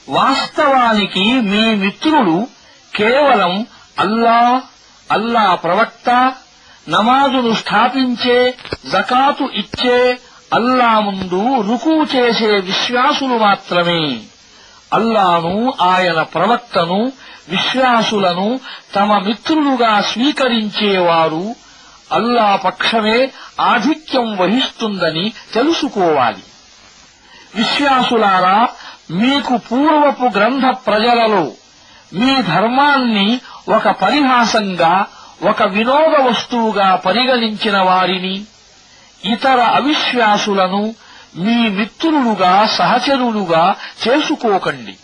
వాస్తవానికి మీ మిత్రులు కేవలం అల్లా ప్రవక్త, నమాజును స్థాపించే, జకాతు ఇచ్చే, అల్లా ముందు రుకూ చేసే విశ్వాసులు మాత్రమే. అల్లాను, ఆయన ప్రవక్తను, విశ్వాసులను తమ మిత్రులుగా స్వీకరించేవారు అల్లా పక్షమే ఆధిక్యం వహిస్తుందని తెలుసుకోవాలి. విశ్వాసులారా, మీకు పూర్వపు గ్రంథ ప్రజలలో మీ ధర్మాన్ని ఒక పరిహాసంగా, ఒక వినోద వస్తువుగా పరిగణించిన వారిని, ఇతర అవిశ్వాసులను మీ మిత్రులుగా, సహచరులుగా చేసుకోకండి.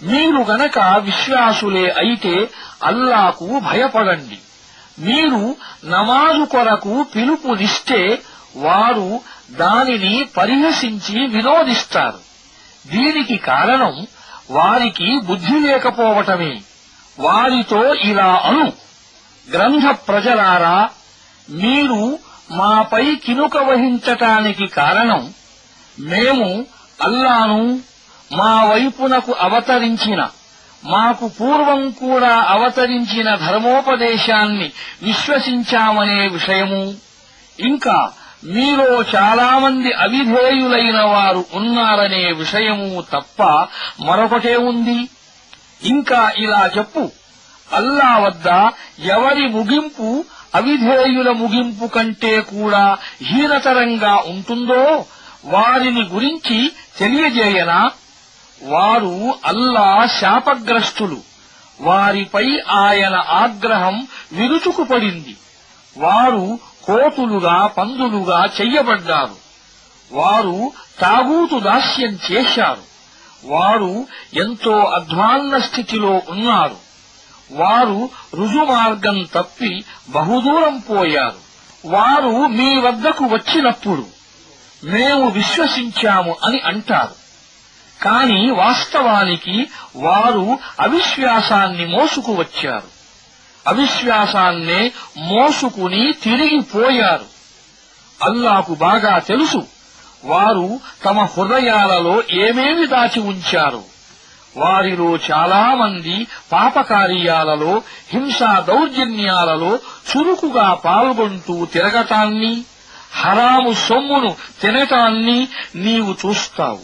మీరు గనక విశ్వాసులే అయితే అల్లాకు భయపడండి. మీరు నమాజు కొరకు పిలుపునిస్తే వారు దానిని పరిహసించి వినోదిస్తారు. దీనికి కారణం వారికి బుద్ధి లేకపోవటమే. వారితో ఇలా అను: గ్రంథ ప్రజలారా, మీరు మాపై కినుక వహించటానికి కారణం మేము అల్లాను, మా వైపునకు అవతరించిన, మాకు పూర్వం కూడా అవతరించిన ధర్మోపదేశాన్ని విశ్వసించామనే విషయము, ఇంకా మీలో చాలామంది అవిధేయులైన వారు ఉన్నారనే విషయము తప్ప మరొకటే ఉంది. ఇంకా ఇలా చెప్పు: అల్లా వద్ద ఎవరి ముగింపు అవిధేయుల ముగింపు కంటే కూడా హీనతరంగా ఉంటుందో వారిని గురించి తెలియజేయనా? వారు అల్లా శాపగ్రస్తులు. వారిపై ఆయన ఆగ్రహం విరుచుకుపడింది. వారు కోతులుగా, పందులుగా చెయ్యబడ్డారు. వారు తాగూతు దాస్యం చేశారు. వారు ఎంతో అధ్వాన్న స్థితిలో ఉన్నారు. వారు రుజుమార్గం తప్పి బహుదూరం పోయారు. వారు మీ వద్దకు వచ్చినప్పుడు మేము విశ్వసించాము అని అంటారు. కాని వాస్తవానికి వారు అవిశ్వాసాన్ని మోసుకువచ్చారు. అవిశ్వాసాన్నే మోసుకుని తిరిగిపోయారు. అల్లాకు బాగా తెలుసు వారు తమ హృదయాలలో ఏమేమి దాచి ఉంచారో. వారిలో చాలామంది పాపకార్యాలలో, హింసా దౌర్జన్యాలలో చురుకుగా పాల్గొంటూ తిరగటాన్ని, హరాము సొమ్మును తినటాన్ని నీవు చూస్తావు.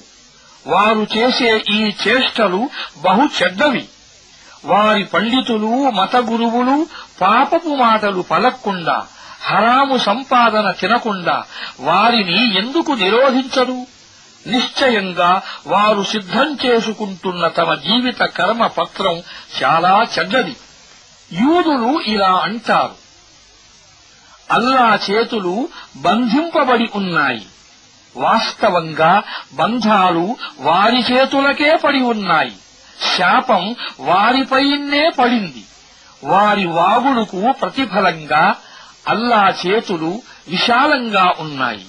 వారు చేసే ఈ చేష్టలు బహు చెడ్డవి. వారి పండితులు, మత గురువులు పాపపు మాటలు పలక్కుండా, హరాము సంపాదన తినకుండా వారిని ఎందుకు నిరోధించరు? నిశ్చయంగా వారు సిద్ధం చేసుకుంటున్న తమ జీవిత కర్మ పత్రం చాలా చెడ్డది. యూదులు ఇలా అంటారు: అల్లా చేతులు బంధింపబడి ఉన్నాయి. వాస్తవంగా బంధాలు వారి చేతులకే పడి ఉన్నాయి. శాపం వారిపైనే పడింది. వారి వాగుడుకు ప్రతిఫలంగా అల్లా చేతులు విశాలంగా ఉన్నాయి.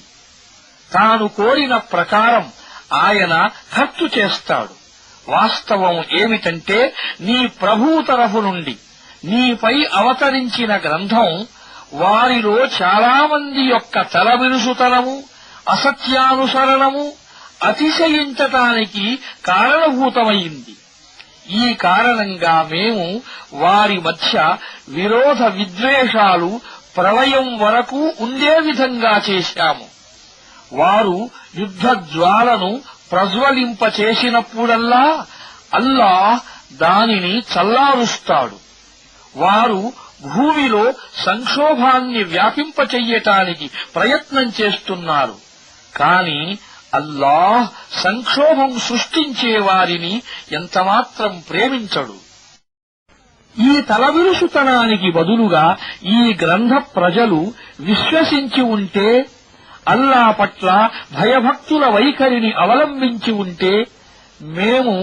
తాను కోరిన ప్రకారం ఆయన ఖర్చు చేస్తాడు. వాస్తవం ఏమిటంటే, నీ ప్రభువు తరఫు నుండి నీపై అవతరించిన గ్రంథం వారిలో చాలామంది యొక్క తలబిరుసుతనము, అసత్యానుసరణము అతిశయించటానికి కారణభూతమైంది. ఈ కారణంగా మేము వారి మధ్య విరోధ విద్వేషాలు ప్రళయం వరకు ఉండే విధంగా చేశాము. వారు యుద్ధజ్వాలను ప్రజ్వలింపచేసినప్పుడల్లా అల్లాహ్ దానిని చల్లారుస్తాడు. వారు భూమిలో సంక్షోభాన్ని వ్యాపింపచెయ్యటానికి ప్రయత్నం చేస్తున్నారు. కాని అల్లాహ్ సంక్షోభం సృష్టించే వారిని ఎంతమాత్రం ప్రేమించడు. ఈ తలబిరుసుతనానికి బదులుగా ఈ గ్రంథ ప్రజలు విశ్వసించి ఉంటే, అల్లా పట్ల భయభక్తుల వైఖరిని అవలంబించి ఉంటే, మేము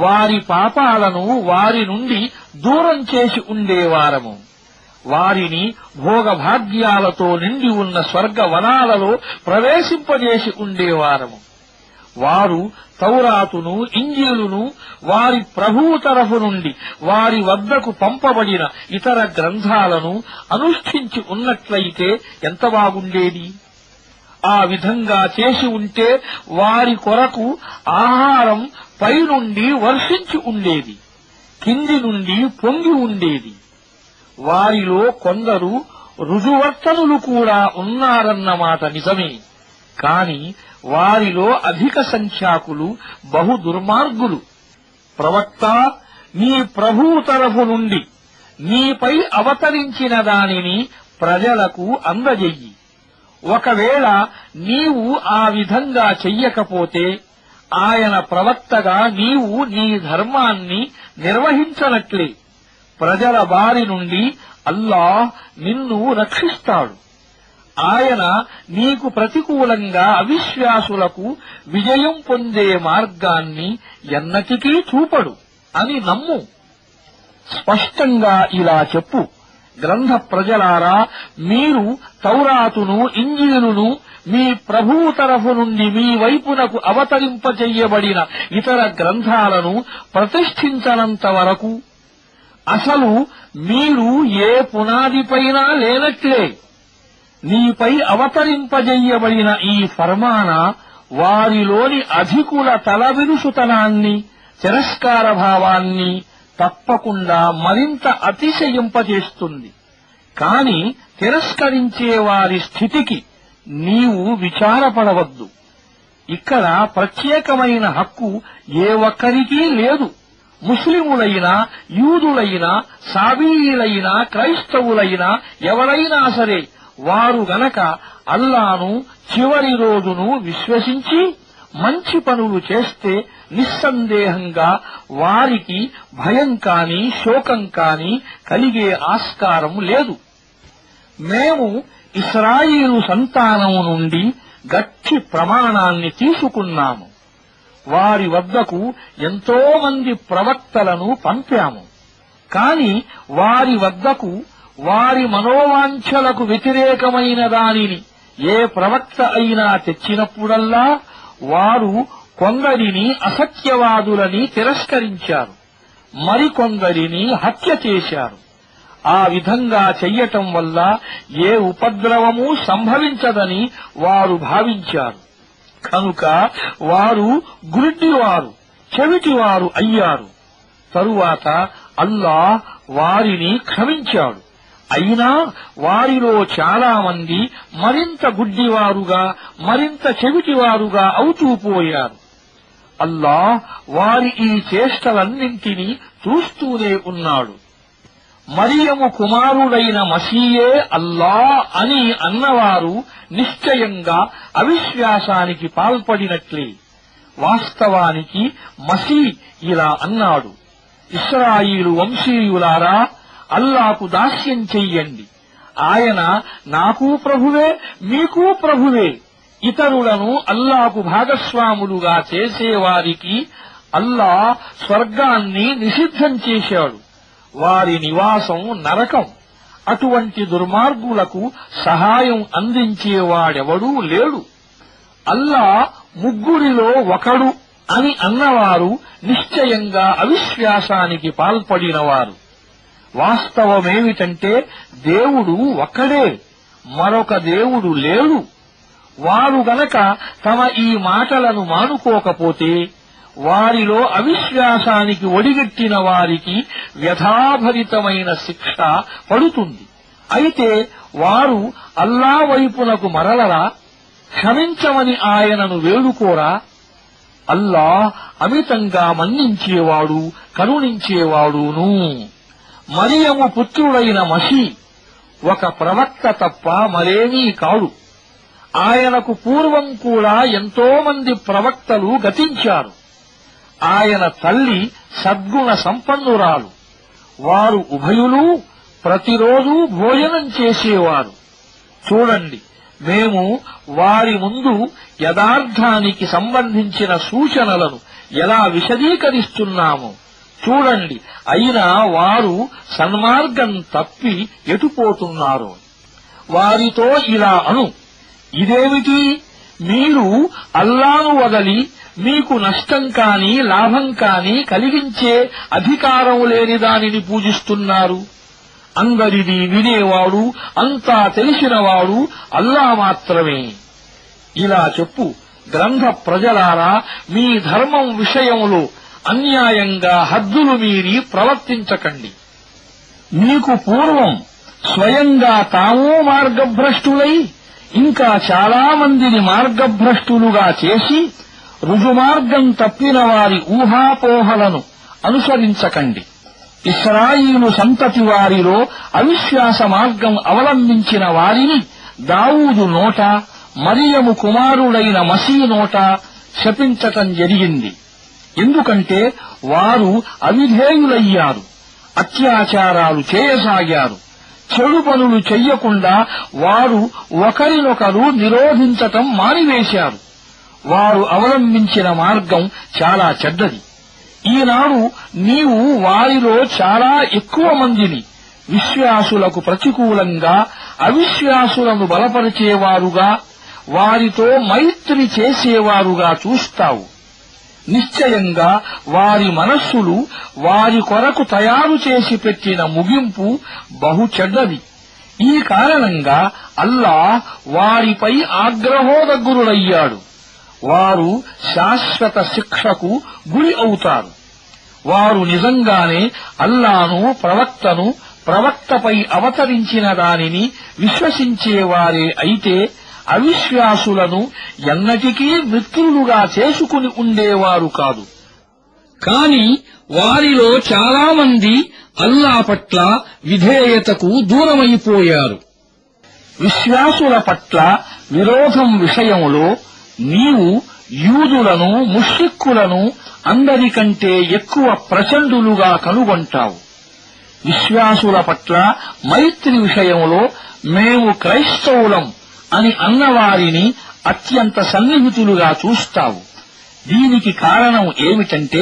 వారి పాపాలను వారి నుండి దూరం చేసి ఉండేవారము. వారిని భోగభాగ్యాలతో నిండి ఉన్న స్వర్గవనాలలో ప్రవేశింపజేసి ఉండేవారము. వారు తౌరాతును, ఇంజీలును వారి ప్రభువు తరఫు నుండి వారి వద్దకు పంపబడిన ఇతర గ్రంథాలను అనుష్ఠించి ఉన్నట్లయితే ఎంత బాగుండేది. ఆ విధంగా చేసి ఉంటే వారి కొరకు ఆహారం పైనుండి వర్షించి ఉండేది, కింది నుండి పొంగి ఉండేది. వారిలో కొందరు రుజువర్తనులు కూడా ఉన్నారన్నమాట నిజమే. కాని వారిలో అధిక సంఖ్యాకులు బహు దుర్మార్గులు. ప్రవక్త, నీ ప్రభువు తరఫు నుండి నీపై అవతరించిన దానిని ప్రజలకు అందజెయ్యి. ఒకవేళ నీవు ఆ విధంగా చెయ్యకపోతే ఆయన ప్రవక్తగా నీవు నీ ధర్మాన్ని నిర్వహించనట్లే. ప్రజల బారి నుండి అల్లాహ్ నిన్ను రక్షిస్తాడు. ఆయన నీకు ప్రతికూలంగా అవిశ్వాసులకు విజయం పొందే మార్గాన్ని ఎన్నటికీ చూపడు అని నమ్ము. స్పష్టంగా ఇలా చెప్పు, గ్రంథ ప్రజలారా, మీరు తౌరాతును, ఇంజీలును మీ ప్రభువు తరఫు నుండి మీ వైపునకు అవతరింపచెయ్యబడిన ఇతర గ్రంథాలను ప్రతిష్ఠించనంత వరకు అసలు మీరు ఏ పునాదిపైనా లేనట్లే. నీపై అవతరింపజెయ్యబడిన ఈ ఫర్మానా వారిలోని అధికుల తలవిరుసుతనాన్ని, తిరస్కార భావాన్ని తప్పకుండా మరింత అతిశయింపజేస్తుంది. కాని తిరస్కరించే వారి స్థితికి నీవు విచారపడవద్దు. ఇక్కడ ప్రత్యేకమైన హక్కు ఏ ఒక్కరికీ లేదు. ముస్లిములైనా, యూదులైనా, సాబీయులైనా, క్రైస్తవులైనా ఎవరైనా సరే వారు గనక అల్లాను, చివరి రోజును విశ్వసించి మంచి పనులు చేస్తే నిస్సందేహంగా వారికి భయం కాని, శోకం కాని కలిగే ఆస్కారం లేదు. మేము ఇశ్రాయేలు సంతానం నుండి గట్టి ప్రమాణాన్ని తీసుకున్నాము. వారి వద్దకు ఎంతో మంది ప్రవక్తలను పంపాము. కాని వారి వద్దకు వారి మనోవాంఛలకు వ్యతిరేకమైన దానిని ఏ ప్రవక్త అయినా తెచ్చినప్పుడల్లా వారు కొందరిని అసత్యవాదులని తిరస్కరించారు, మరికొందరిని హత్య చేశారు. ఆ విధంగా చెయ్యటం వల్ల ఏ ఉపద్రవమూ సంభవించదని వారు భావించారు. కనుక వారు గుడ్డివారు, చెవిటివారు అయ్యారు. తరువాత అల్లాహ్ వారిని క్షమించాడు. అయినా వారిలో చాలా మంది మరింత గుడ్డివారుగా, మరింత చెవిటివారుగా అవుతూ పోయారు. అల్లాహ్ వారి ఈ చేష్టలన్నింటినీ చూస్తూనే ఉన్నాడు. మరియము కుమారుడైన మసీయే అల్లాహ్ అని అన్నవారు నిశ్చయంగా అవిశ్వాసానికి పాల్పడినట్లే. వాస్తవానికి మసీ ఇలా అన్నాడు, ఇశ్రాయిలు వంశీయులారా, అల్లాకు దాస్యం చెయ్యండి. ఆయన నాకు ప్రభువే, మీకూ ప్రభువే. ఇతరులను అల్లాకు భాగస్వాములుగా చేసేవారికి అల్లాహ్ స్వర్గాన్ని నిషిద్ధం చేశాడు. వారి నివాసం నరకం. అటువంటి దుర్మార్గులకు సహాయం అందించేవాడెవడూ లేడు. అల్లాహ్ ముగ్గురిలో ఒకడు అని అన్నవారు నిశ్చయంగా అవిశ్వాసానికి పాల్పడినవారు. వాస్తవమేమిటంటే దేవుడు ఒక్కడే, మరొక దేవుడు లేడు. వారు గనక తమ ఈ మాటలను మానుకోకపోతే వారిలో అవిశ్వాసానికి ఒడిగట్టిన వారికి వ్యథాభరితమైన శిక్ష పడుతుంది. అయితే వారు అల్లా వైపునకు మరలరా? క్షమించమని ఆయనను వేడుకోరా? అల్లాహ్ అమితంగా మన్నించేవాడు, కరుణించేవాడును. మరియము పుత్రుడైన మసీ ఒక ప్రవక్త తప్ప మరేమీ కాడు. ఆయనకు పూర్వం కూడా ఎంతో మంది ప్రవక్తలు గతించారు. ఆయన తల్లి సద్గుణ సంపన్నురాలు. వారు ఉభయులు ప్రతిరోజూ భోజనం చేసేవారు. చూడండి, మేము వారి ముందు యథార్థానికి సంబంధించిన సూచనలను ఎలా విశదీకరిస్తున్నామో చూడండి. అయినా వారు సన్మార్గం తప్పి ఎటుపోతున్నారో. వారితో ఇలా అను, ఇదేమిటి, మీరు అల్లాను వదలి మీకు నష్టం కాని, లాభం కాని కలిగించే అధికారం లేని దానిని పూజిస్తున్నారు. అందరినీ వినేవాడు, అంతా తెలిసినవాడు అల్లా మాత్రమే. ఇలా చెప్పు, గ్రంథ ప్రజలారా, మీ ధర్మం విషయంలో అన్యాయంగా హద్దులు మీరి ప్రవర్తించకండి. మీకు పూర్వం స్వయంగా తాము మార్గభ్రష్టులై ఇంకా చాలా మందిని మార్గభ్రష్టులుగా చేసి రుజుమార్గం తప్పిన వారి ఊహాపోహలను అనుసరించకండి. ఇశ్రాయేలు సంతతి వారిలో అవిశ్వాస మార్గం అవలంబించిన వారిని దావూదు నోట, మరియము కుమారుడైన మసీ నోట శపించటం జరిగింది. ఎందుకంటే వారు అవిధేయులయ్యారు, అత్యాచారాలు చేయసాగారు. చెడు పనులు చెయ్యకుండా వారు ఒకరినొకరు నిరోధించటం మానివేశారు. వారు అవలంబించిన మార్గం చాలా చెడ్డది. ఈనాడు నీవు వారిలో చాలా ఎక్కువ మందిని విశ్వాసులకు ప్రతికూలంగా అవిశ్వాసులను బలపరిచేవారుగా, వారితో మైత్రి చేసేవారుగా చూస్తావు. నిశ్చయంగా వారి మనస్సులు వారి కొరకు తయారు చేసి పెట్టిన ముగింపు బహు చెడ్డది. ఈ కారణంగా అల్లాహ్ వారిపై ఆగ్రహోదగ్రుడయ్యాడు. వారు శాశ్వత శిక్షకు గురి అవుతారు. వారు నిజంగానే అల్లాను, ప్రవక్తను, ప్రవక్తపై అవతరించిన దానిని విశ్వసించేవారే అయితే అవిశ్వాసులను ఎన్నటికీ మిత్రులుగా చేసుకుని ఉండేవారు కాదు. కాని వారిలో చాలామంది అల్లా పట్ల విధేయతకు దూరమైపోయారు. విశ్వాసుల పట్ల విరోధం విషయంలో నీవు యూదులను, ముష్రిక్కులను అందరికంటే ఎక్కువ ప్రచండులుగా కనుగొంటావు. విశ్వాసుల పట్ల మైత్రి విషయంలో మేము క్రైస్తవులం అని అన్నవారిని అత్యంత సన్నిహితులుగా చూస్తావు. దీనికి కారణం ఏమిటంటే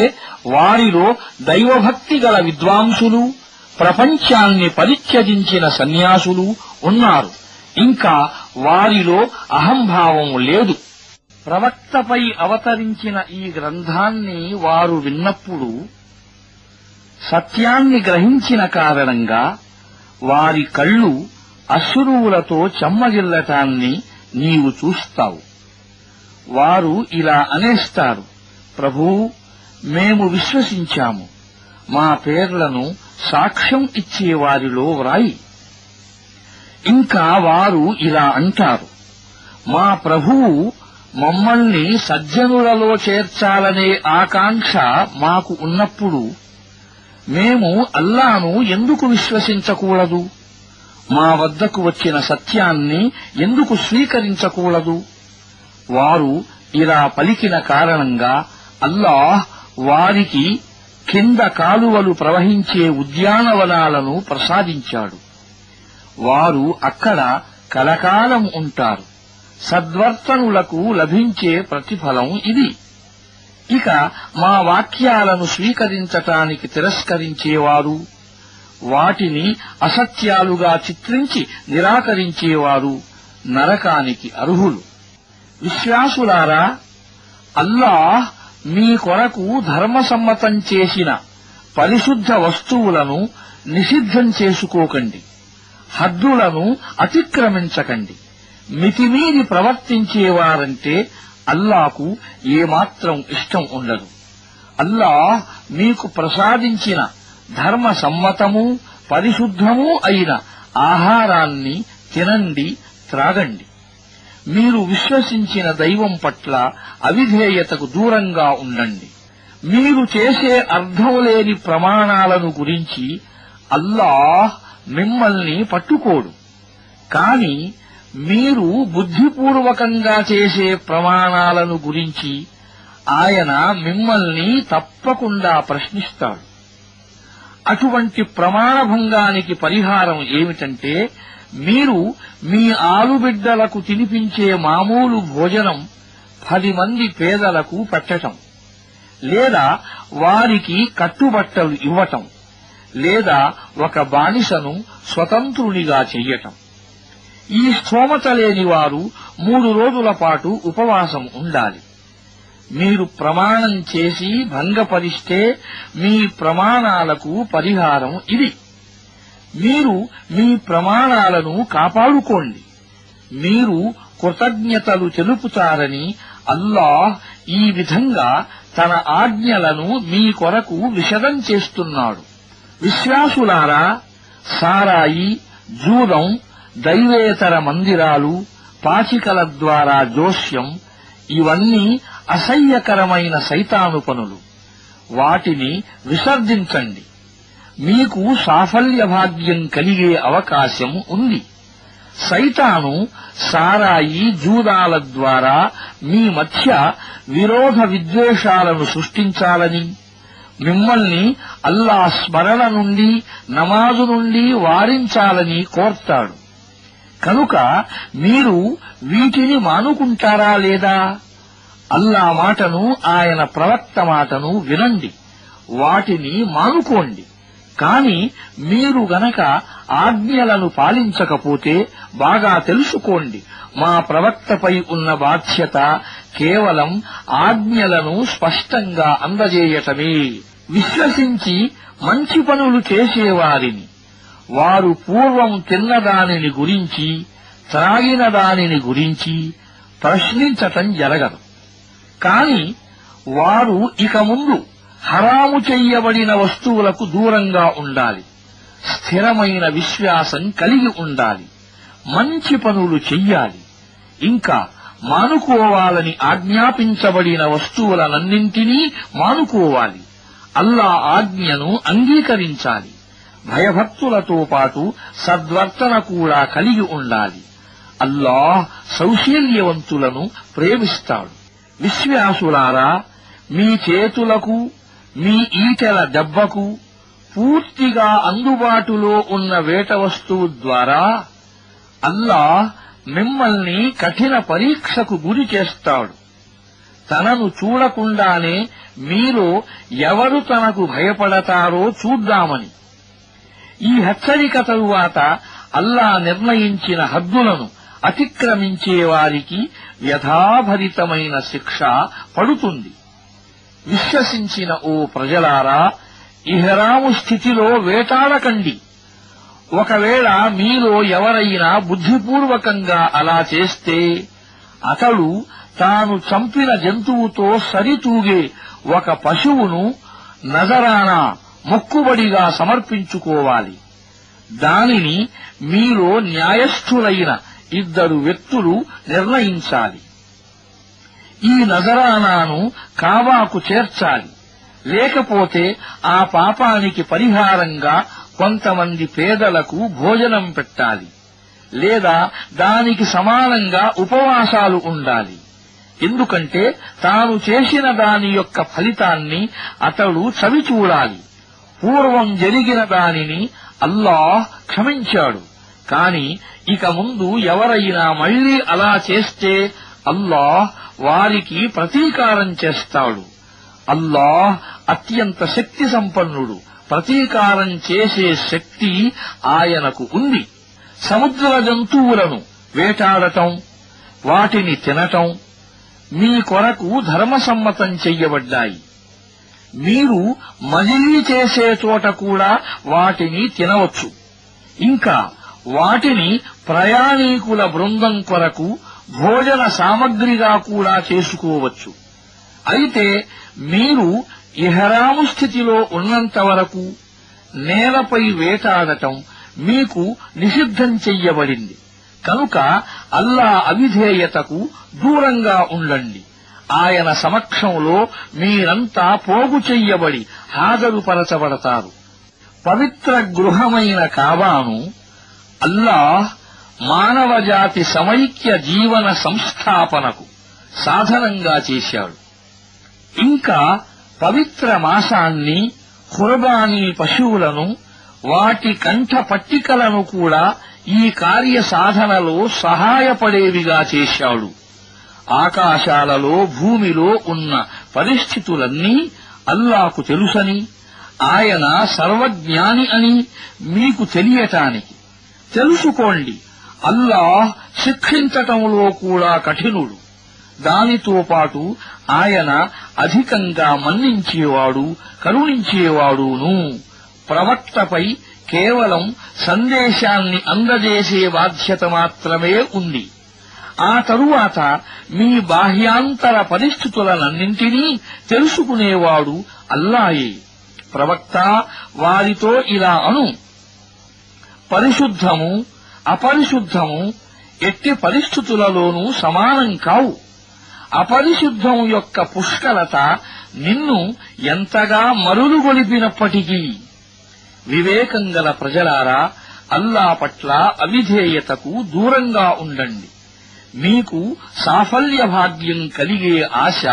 వారిలో దైవభక్తి గల విద్వాంసులు, ప్రపంచాన్ని పరిత్యజించిన సన్యాసులు ఉన్నారు. ఇంకా వారిలో అహంభావం లేదు. ప్రవక్తపై అవతరించిన ఈ గ్రంథాన్ని వారు విన్నప్పుడు సత్యాన్ని గ్రహించిన కారణంగా వారి కళ్ళు అశ్రువులతో చెమ్మగిల్లటాన్ని నీవు చూస్తావు. వారు ఇలా అనేస్తారు, ప్రభూ, మేము విశ్వసించాము, మా పేర్లను సాక్ష్యం ఇచ్చేవారిలో వ్రాయి. ఇంకా వారు ఇలా అంటారు, మా ప్రభువు మమ్మల్ని సజ్జనులలో చేర్చాలనే ఆకాంక్ష మాకు ఉన్నప్పుడు మేము అల్లాను ఎందుకు విశ్వసించకూడదు? మా వద్దకు వచ్చిన సత్యాన్ని ఎందుకు స్వీకరించకూడదు? వారు ఇలా పలికిన కారణంగా అల్లాహ్ వారికి కింద కాలువలు ప్రవహించే ఉద్యానవనాలను ప్రసాదించాడు. వారు అక్కడ కలకాలం ఉంటారు. సద్వర్తనులకు లభించే ప్రతిఫలం ఇది. ఇక మా వాక్యాలను స్వీకరించటానికి తిరస్కరించేవారు, వాటిని అసత్యాలుగా చిత్రించి నిరాకరించేవారు నరకానికి అర్హులు. విశ్వాసులారా, అల్లాహ్ మీ కొరకు ధర్మసమ్మతం చేసిన పరిశుద్ధ వస్తువులను నిషిద్ధం చేసుకోకండి. హద్దులను అతిక్రమించకండి. మితిమీరి ప్రవర్తించేవారంటే అల్లాకు ఏమాత్రం ఇష్టం ఉండదు. అల్లాహ్ మీకు ప్రసాదించిన ధర్మసమ్మతము, పరిశుద్ధమూ అయిన ఆహారాన్ని తినండి, త్రాగండి. మీరు విశ్వసించిన దైవం పట్ల అవిధేయతకు దూరంగా ఉండండి. మీరు చేసే అర్థం లేని ప్రమాణాలను గురించి అల్లాహ్ మిమ్మల్ని పట్టుకోడు. కాని మీరు బుద్ధిపూర్వకంగా చేసే ప్రమాణాలను గురించి ఆయన మిమ్మల్ని తప్పకుండా ప్రశ్నిస్తాడు. అటువంటి ప్రమాణభంగానికి పరిహారం ఏమిటంటే, మీరు మీ ఆలుబిడ్డలకు తినిపించే మామూలు భోజనం 10 మంది పేదలకు పెట్టటం, లేదా వారికి కట్టుబట్టలు ఇవ్వటం, లేదా ఒక బానిసను స్వతంత్రునిగా చెయ్యటం. ఈ స్థోమత లేని వారు 3 రోజుల పాటు ఉపవాసం ఉండాలి. మీరు ప్రమాణం చేసి భంగపరిస్తే మీ ప్రమాణాలకు పరిహారం ఇది. మీరు మీ ప్రమాణాలను కాపాడుకోండి. మీరు కృతజ్ఞతలు తెలుపుతారని అల్లాహ్ ఈ విధంగా తన ఆజ్ఞలను మీ కొరకు విశదం చేస్తున్నాడు. విశ్వాసులారా, సారాయి, జూదం, దైవేతర మందిరాలు, పాచికల ద్వారా జోస్యం ఇవన్నీ అసహ్యకరమైన సైతాను పనులు. వాటిని విసర్జించండి. మీకు సాఫల్య భాగ్యం కలిగే అవకాశం ఉంది. సైతాను సారాయి, జూదాల ద్వారా మీ మధ్య విరోధ విద్వేషాలను సృష్టించాలని, మిమ్మల్ని అల్లాహ్ స్మరణ నుండి, నమాజు నుండి వారించాలని కోర్తాడు. కనుక మీరు వీటిని మానుకుంటారా లేదా? అల్లా మాటను, ఆయన ప్రవక్త మాటను వినండి, వాటిని మానుకోండి. కాని మీరు గనక ఆజ్ఞలను పాలించకపోతే బాగా తెలుసుకోండి, మా ప్రవక్తపై ఉన్న బాధ్యత కేవలం ఆజ్ఞలను స్పష్టంగా అందజేయటమే. విశ్వసించి మంచి పనులు చేసేవారిని వారు పూర్వం తిన్నదానిని గురించి, త్రాగిన దానిని గురించి ప్రశ్నించటం జరగదు. కాని వారు ఇక ముందు హరాము చెయ్యబడిన వస్తువులకు దూరంగా ఉండాలి. స్థిరమైన విశ్వాసం కలిగి ఉండాలి. మంచి పనులు చెయ్యాలి. ఇంకా మానుకోవాలని ఆజ్ఞాపించబడిన వస్తువులనన్నింటినీ మానుకోవాలి. అల్లా ఆజ్ఞను అంగీకరించాలి. భయభక్తులతో పాటు సద్వర్తన కూడా కలిగి ఉండాలి. అల్లాహ్ సౌశీల్యవంతులను ప్రేమిస్తాడు. విశ్వాసులారా, మీ చేతులకు, మీ ఈటెల దెబ్బకు పూర్తిగా అందుబాటులో ఉన్న వేట వస్తువు ద్వారా అల్లాహ్ మిమ్మల్ని కఠిన పరీక్షకు గురి చేస్తాడు. తనను చూడకుండానే మీలో ఎవరు తనకు భయపడతారో చూద్దామని. ఈ హెచ్చరిక తరువాత అల్లా నిర్ణయించిన హద్దులను అతిక్రమించే వారికి వ్యథాభరితమైన శిక్ష పడుతుంది. విశ్వసించిన ఓ ప్రజలారా, ఇహ్రాము స్థితిలో వేటాడకండి. ఒకవేళ మీలో ఎవరైనా బుద్ధిపూర్వకంగా అలా చేస్తే అతడు తాను చంపిన జంతువుతో సరితూగే ఒక పశువును నజరానా మొక్కుబడిగా సమర్పించుకోవాలి. దానిని మీలో న్యాయస్థులైన 2 వ్యక్తులు నిర్ణయించాలి. ఈ నజరానాను కాబాకు చేర్చాలి. లేకపోతే ఆ పాపానికి పరిహారంగా కొంతమంది పేదలకు భోజనం పెట్టాలి. లేదా దానికి సమానంగా ఉపవాసాలు ఉండాలి. ఎందుకంటే తాను చేసిన దాని యొక్క ఫలితాన్ని అతడు చవిచూడాలి. పూర్వం జరిగిన దానిని అల్లాహ్ క్షమించాడు. కాని ఇక ముందు ఎవరైనా మళ్లీ అలా చేస్తే అల్లాహ్ వారికి ప్రతీకారం చేస్తాడు. అల్లాహ్ అత్యంత శక్తి సంపన్నుడు. ప్రతీకారం చేసే శక్తి ఆయనకు ఉంది. సముద్ర జంతువులను వేటాడటం, వాటిని తినటం మీ కొరకు ధర్మసమ్మతం చెయ్యబడ్డాయి. మీరు మజిలీ చేసే చోట కూడా వాటిని తినవచ్చు. ఇంకా వాటిని ప్రయాణీకుల బృందం కొరకు భోజన సామగ్రిగా కూడా చేసుకోవచ్చు. అయితే మీరు ఇహ్రాము స్థితిలో ఉన్నంత వరకు నేలపై వేటాడటం మీకు నిషిద్ధం చెయ్యబడింది. కనుక అల్లా అవిధేయతకు దూరంగా ఉండండి. ఆయన సమక్షంలో మీరంతా పోగు చెయ్యబడి హాజరుపరచబడతారు. పవిత్ర గృహమైన కాబాను అల్లాహ్ మానవజాతి సమైక్య జీవన సంస్థాపనకు సాధనంగా చేశాడు. ఇంకా పవిత్ర మాసాన్ని, ఖుర్బానీ పశువులను, వాటి కంఠ పట్టికలను కూడా ఈ కార్య సాధనలో సహాయపడేవిగా చేశాడు. ఆకాశాలలో, భూమిలో ఉన్న పరిస్థితులన్నీ అల్లాకు తెలుసని, ఆయన సర్వజ్ఞాని అని మీకు తెలియటానికి. తెలుసుకోండి, అల్లాహ్ శిక్షించటంలో కూడా కఠినుడు. దానితో పాటు ఆయన అధికంగా మన్నించేవాడు, కరుణించేవాడును. ప్రవక్తపై కేవలం సందేశాన్ని అందజేసే బాధ్యత మాత్రమే ఉంది. ఆ తరువాత మీ బాహ్యాంతర పరిస్థితులనన్నింటినీ తెలుసుకునేవాడు అల్లాయే. ప్రవక్త వారితో ఇలా అను: పరిశుద్ధము అపరిశుద్ధము ఎట్టి పరిస్థితులలోనూ సమానం కావు. అపరిశుద్ధం యొక్క పుష్కలత నిన్ను ఎంతగా మరులుగొలిపినప్పటికీ. వివేకం గల ప్రజలారా, అల్లా పట్ల అవిధేయతకు దూరంగా ఉండండి. మీకు సాఫల్య భాగ్యం కలిగే ఆశ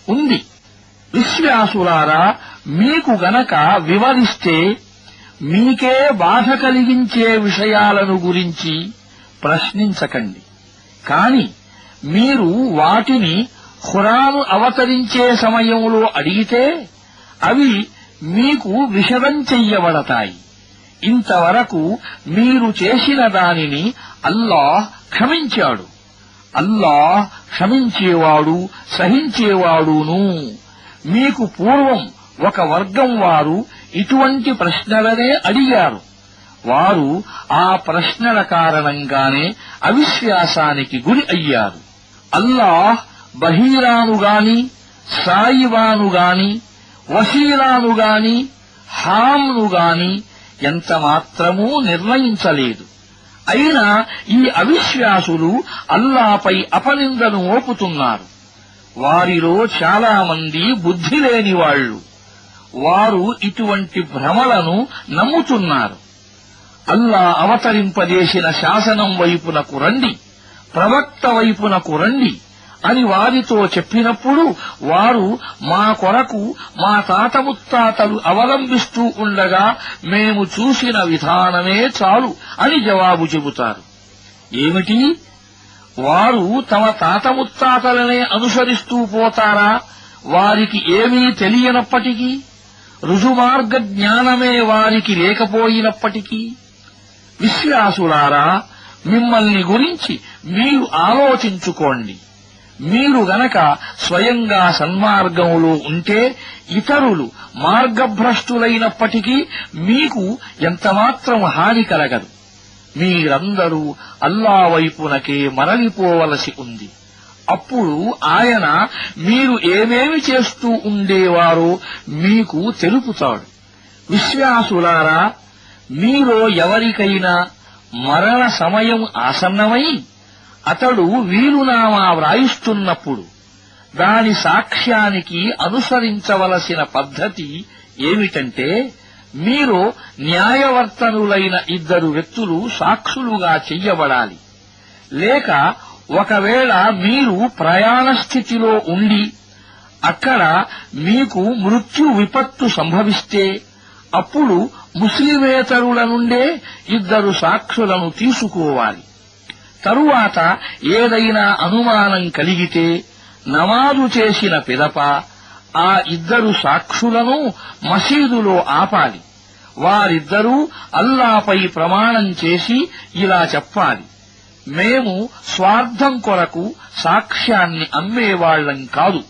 ఉంది. విశ్వాసులారా, మీకు గనక వివరిస్తే మీకే బాధ కలిగించే విషయాలను గురించి ప్రశ్నించకండి. కాని మీరు వాటిని ఖురాను అవతరించే సమయంలో అడిగితే అవి మీకు విషదం చెయ్యబడతాయి. ఇంతవరకు మీరు చేసిన దానిని అల్లాహ్ క్షమించాడు. అల్లాహ్ క్షమించేవాడు, సహించేవాడును. మీకు పూర్వం ఒక వర్గం వారు ఇటువంటి ప్రశ్నలనే అడిగారు. వారు ఆ ప్రశ్నల కారణంగానే అవిశ్వాసానికి గురి అయ్యారు. అల్లాహ్ బహీరానుగాని, సాయివానుగాని, వసీలానుగాని, హామ్నుగాని ఎంతమాత్రమూ నిర్ణయించలేదు. అయినా ఈ అవిశ్వాసులు అల్లాపై అపనిందను మోపుతున్నారు. వారిలో చాలా మంది బుద్ధి లేని వాళ్ళు. వారు ఇటువంటి భ్రమలను నమ్ముతున్నారు. అల్లా అవతరింపజేసిన శాసనం వైపునకు రండి, ప్రవక్త వైపునకు రండి అని వారితో చెప్పినప్పుడు వారు మా కొరకు మా తాత ముత్తాతలు అవలంబిస్తూ ఉండగా మేము చూసిన విధానమే చాలు అని జవాబు చెబుతారు. ఏమిటి? వారు తమ తాత ముత్తాతలనే అనుసరిస్తూ పోతారా? వారికి ఏమీ తెలియనప్పటికీ, రుజుమార్గ జ్ఞానమే వారికి లేకపోయినప్పటికీ? విశ్వాసులారా, మిమ్మల్ని గురించి మీరు ఆలోచించుకోండి. మీరు గనక స్వయంగా సన్మార్గంలో ఉంటే ఇతరులు మార్గభ్రష్టులైనప్పటికీ మీకు ఎంతమాత్రం హాని కలగదు. మీరందరూ అల్లా వైపునకే మరలిపోవలసి ఉంది. అప్పుడు ఆయన మీరు ఏమేమి చేస్తూ ఉండేవారో మీకు తెలుపుతాడు. విశ్వాసులారా, మీలో ఎవరికైనా మరణ సమయం ఆసన్నమై అతడు వీలునామా వ్రాయిస్తున్నప్పుడు దాని సాక్ష్యానికి అనుసరించవలసిన పద్ధతి ఏమిటంటే, మీరు న్యాయవర్తనులైన ఇద్దరు వ్యక్తులు సాక్షులుగా చెయ్యబడాలి. లేక ఒకవేళ మీరు ప్రయాణ స్థితిలో ఉండి అక్కడ మీకు మృత్యు విపత్తు సంభవిస్తే అప్పుడు ముస్లిమేతరుల నుండే ఇద్దరు సాక్షులను తీసుకోవాలి. తరువాత ఏదైనా అనుమానం కలిగితే నమాజు చేసిన పిదప ఆ ఇద్దరు సాక్షులను మసీదులో ఆపాలి. వారిద్దరూ అల్లాపై ప్రమాణం చేసి ఇలా చెప్పాలి: మేము స్వార్థం కొరకు సాక్ష్యాన్ని అమ్మేవాళ్లం కాదు.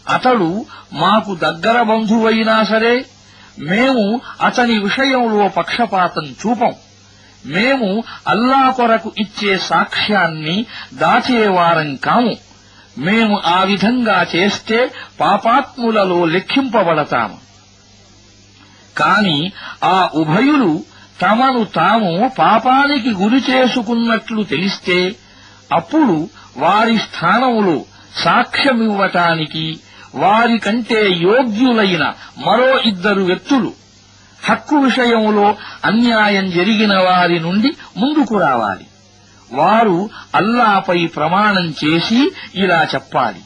అతడు మాకు దగ్గర బంధువైనా సరే మేము అతని విషయంలో పక్షపాతం చూపం. మేము అల్లా కొరకు ఇచ్చే సాక్ష్యాన్ని దాచేవారం కాము. మేము ఆ విధంగా చేస్తే పాపాత్ములలో లెక్కింపబడతాము. కాని ఆ ఉభయులు తమను తాము పాపానికి గురి చేసుకున్నట్లు తెలిస్తే అప్పుడు వారి స్థానంలో సాక్ష్యమివ్వటానికి వారికంటే యోగ్యులైన మరో ఇద్దరు వ్యక్తులు హక్కు విషయంలో అన్యాయం జరిగిన వారి నుండి ముందుకు రావాలి. వారు అల్లాపై ప్రమాణం చేసి ఇలా చెప్పాలి: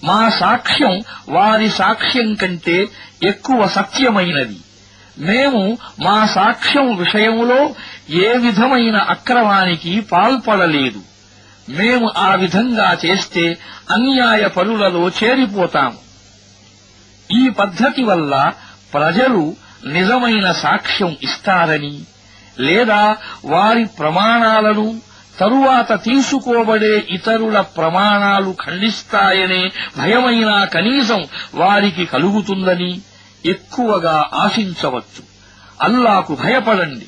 మా సాక్ష్యం వారి సాక్ష్యం కంటే ఎక్కువ సత్యమైనది. మేము మా సాక్ష్యం విషయంలో ఏ విధమైన అక్రమానికి పాల్పడలేదు. మేము ఆ విధంగా చేస్తే అన్యాయపరులలో చేరిపోతాము. ఈ పద్ధతి వల్ల ప్రజలు నిజమైన సాక్ష్యం ఇస్తారని, లేదా వారి ప్రమాణాలను తరువాత తీసుకోబడే ఇతరుల ప్రమాణాలు ఖండిస్తాయనే భయమైనా కనీసం వారికి కలుగుతుందని ఎక్కువగా ఆశించవచ్చు. అల్లాకు భయపడండి,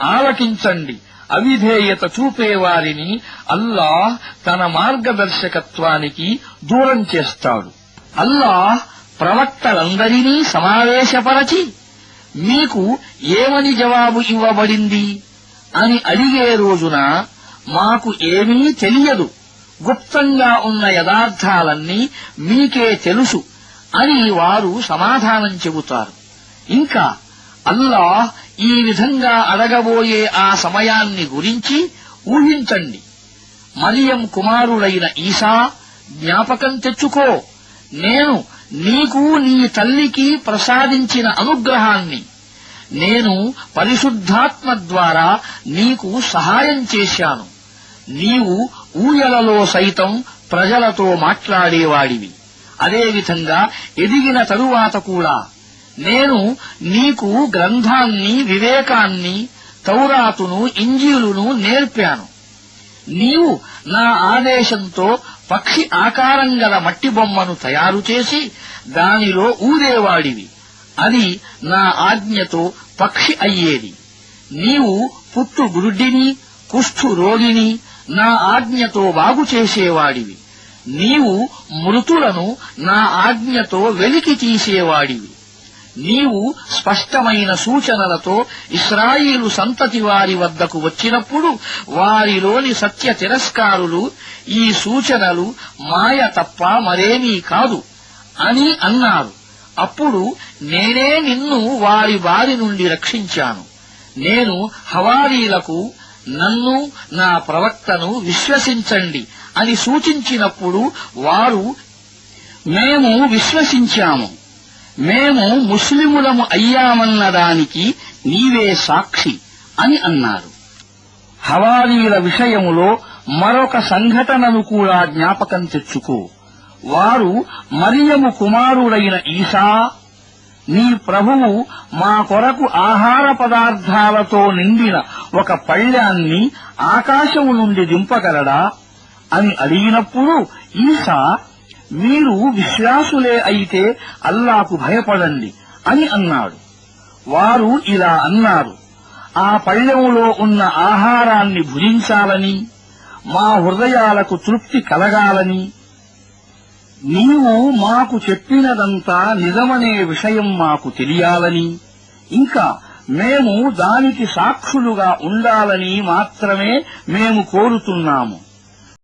ఆలకించండి, అవిధేయత చూపేవారిని అల్లాహ్ తన మార్గదర్శకత్వానికి దూరం చేస్తాడు. అల్లాహ్ ప్రవక్తలందరినీ సమావేశపరచి మీకు ఏమని జవాబు ఇవ్వబడింది అని అడిగే రోజున మాకు ఏమీ తెలియదు, గుప్తంగా ఉన్న యథార్థాలన్నీ మీకే తెలుసు అని వారు సమాధానం చెబుతారు. ఇంకా అల్లాహ్ ఈ విధంగా అడగబోయే ఆ సమయాన్ని గురించి ఊహించండి. మరియం కుమారుడైన ఈసా, జ్ఞాపకం తెచ్చుకో, నేను నీకు నీ తల్లికి ప్రసాదించిన అనుగ్రహాన్ని. నేను పరిశుద్ధాత్మ ద్వారా నీకు సహాయం చేశాను. నీవు ఊయలలో సైతం ప్రజలతో మాట్లాడేవాడివి. అదేవిధంగా ఎదిగిన తరువాత కూడా నేను నీకు గ్రంథాన్ని, వివేకాన్ని, తౌరాతును, ఇంజీలును నేర్పాను. నీవు నా ఆదేశంతో పక్షి ఆకారం గల మట్టి బొమ్మను తయారు చేసి దానిలో ఊదేవాడివి. అది నా ఆజ్ఞతో పక్షి అయ్యేది. నీవు పుట్టు గురుడిని, కుష్ఠు రోగిని నా ఆజ్ఞతో బాగు చేసేవాడివి. నీవు మృతులను నా ఆజ్ఞతో వెలికి తీసేవాడివి. నీవు స్పష్టమైన సూచనలతో ఇశ్రాయేలు సంతతి వారి వద్దకు వచ్చినప్పుడు వారిలోని సత్య తిరస్కారులు ఈ సూచనలు మాయ తప్ప మరేమీ కాదు అని అన్నారు. అప్పుడు నేనే నిన్ను వారి బారి నుండి రక్షించాను. నేను హవారీలకు నన్ను, నా ప్రవక్తను విశ్వసించండి అని సూచించినప్పుడు వారు మేము విశ్వసించాము, మేము ముస్లిములము అయ్యామన్నదానికి నీవే సాక్షి అని అన్నారు. హవారీల విషయములో మరొక సంఘటనను కూడా జ్ఞాపకం తెచ్చుకో. వారు మరియము కుమారుడైన ఈసా, నీ ప్రభువు మా కొరకు ఆహార పదార్థాలతో నిండిన ఒక పళ్ళ్యాన్ని ఆకాశము నుండి దింపగలడా అని అడిగినప్పుడు ఈసా, మీరు విశ్వాసులే అయితే అల్లాకు భయపడండి అని అన్నాడు. వారు ఇలా అన్నారు, ఆ పళ్ళ్యములో ఉన్న ఆహారాన్ని భుజించాలని, మా హృదయాలకు తృప్తి కలగాలని, నీవు మాకు చెప్పినదంతా నిజమనే విషయం మాకు తెలియాలని, ఇంకా మేము దానికి సాక్షులుగా ఉండాలని మాత్రమే మేము కోరుతున్నాము.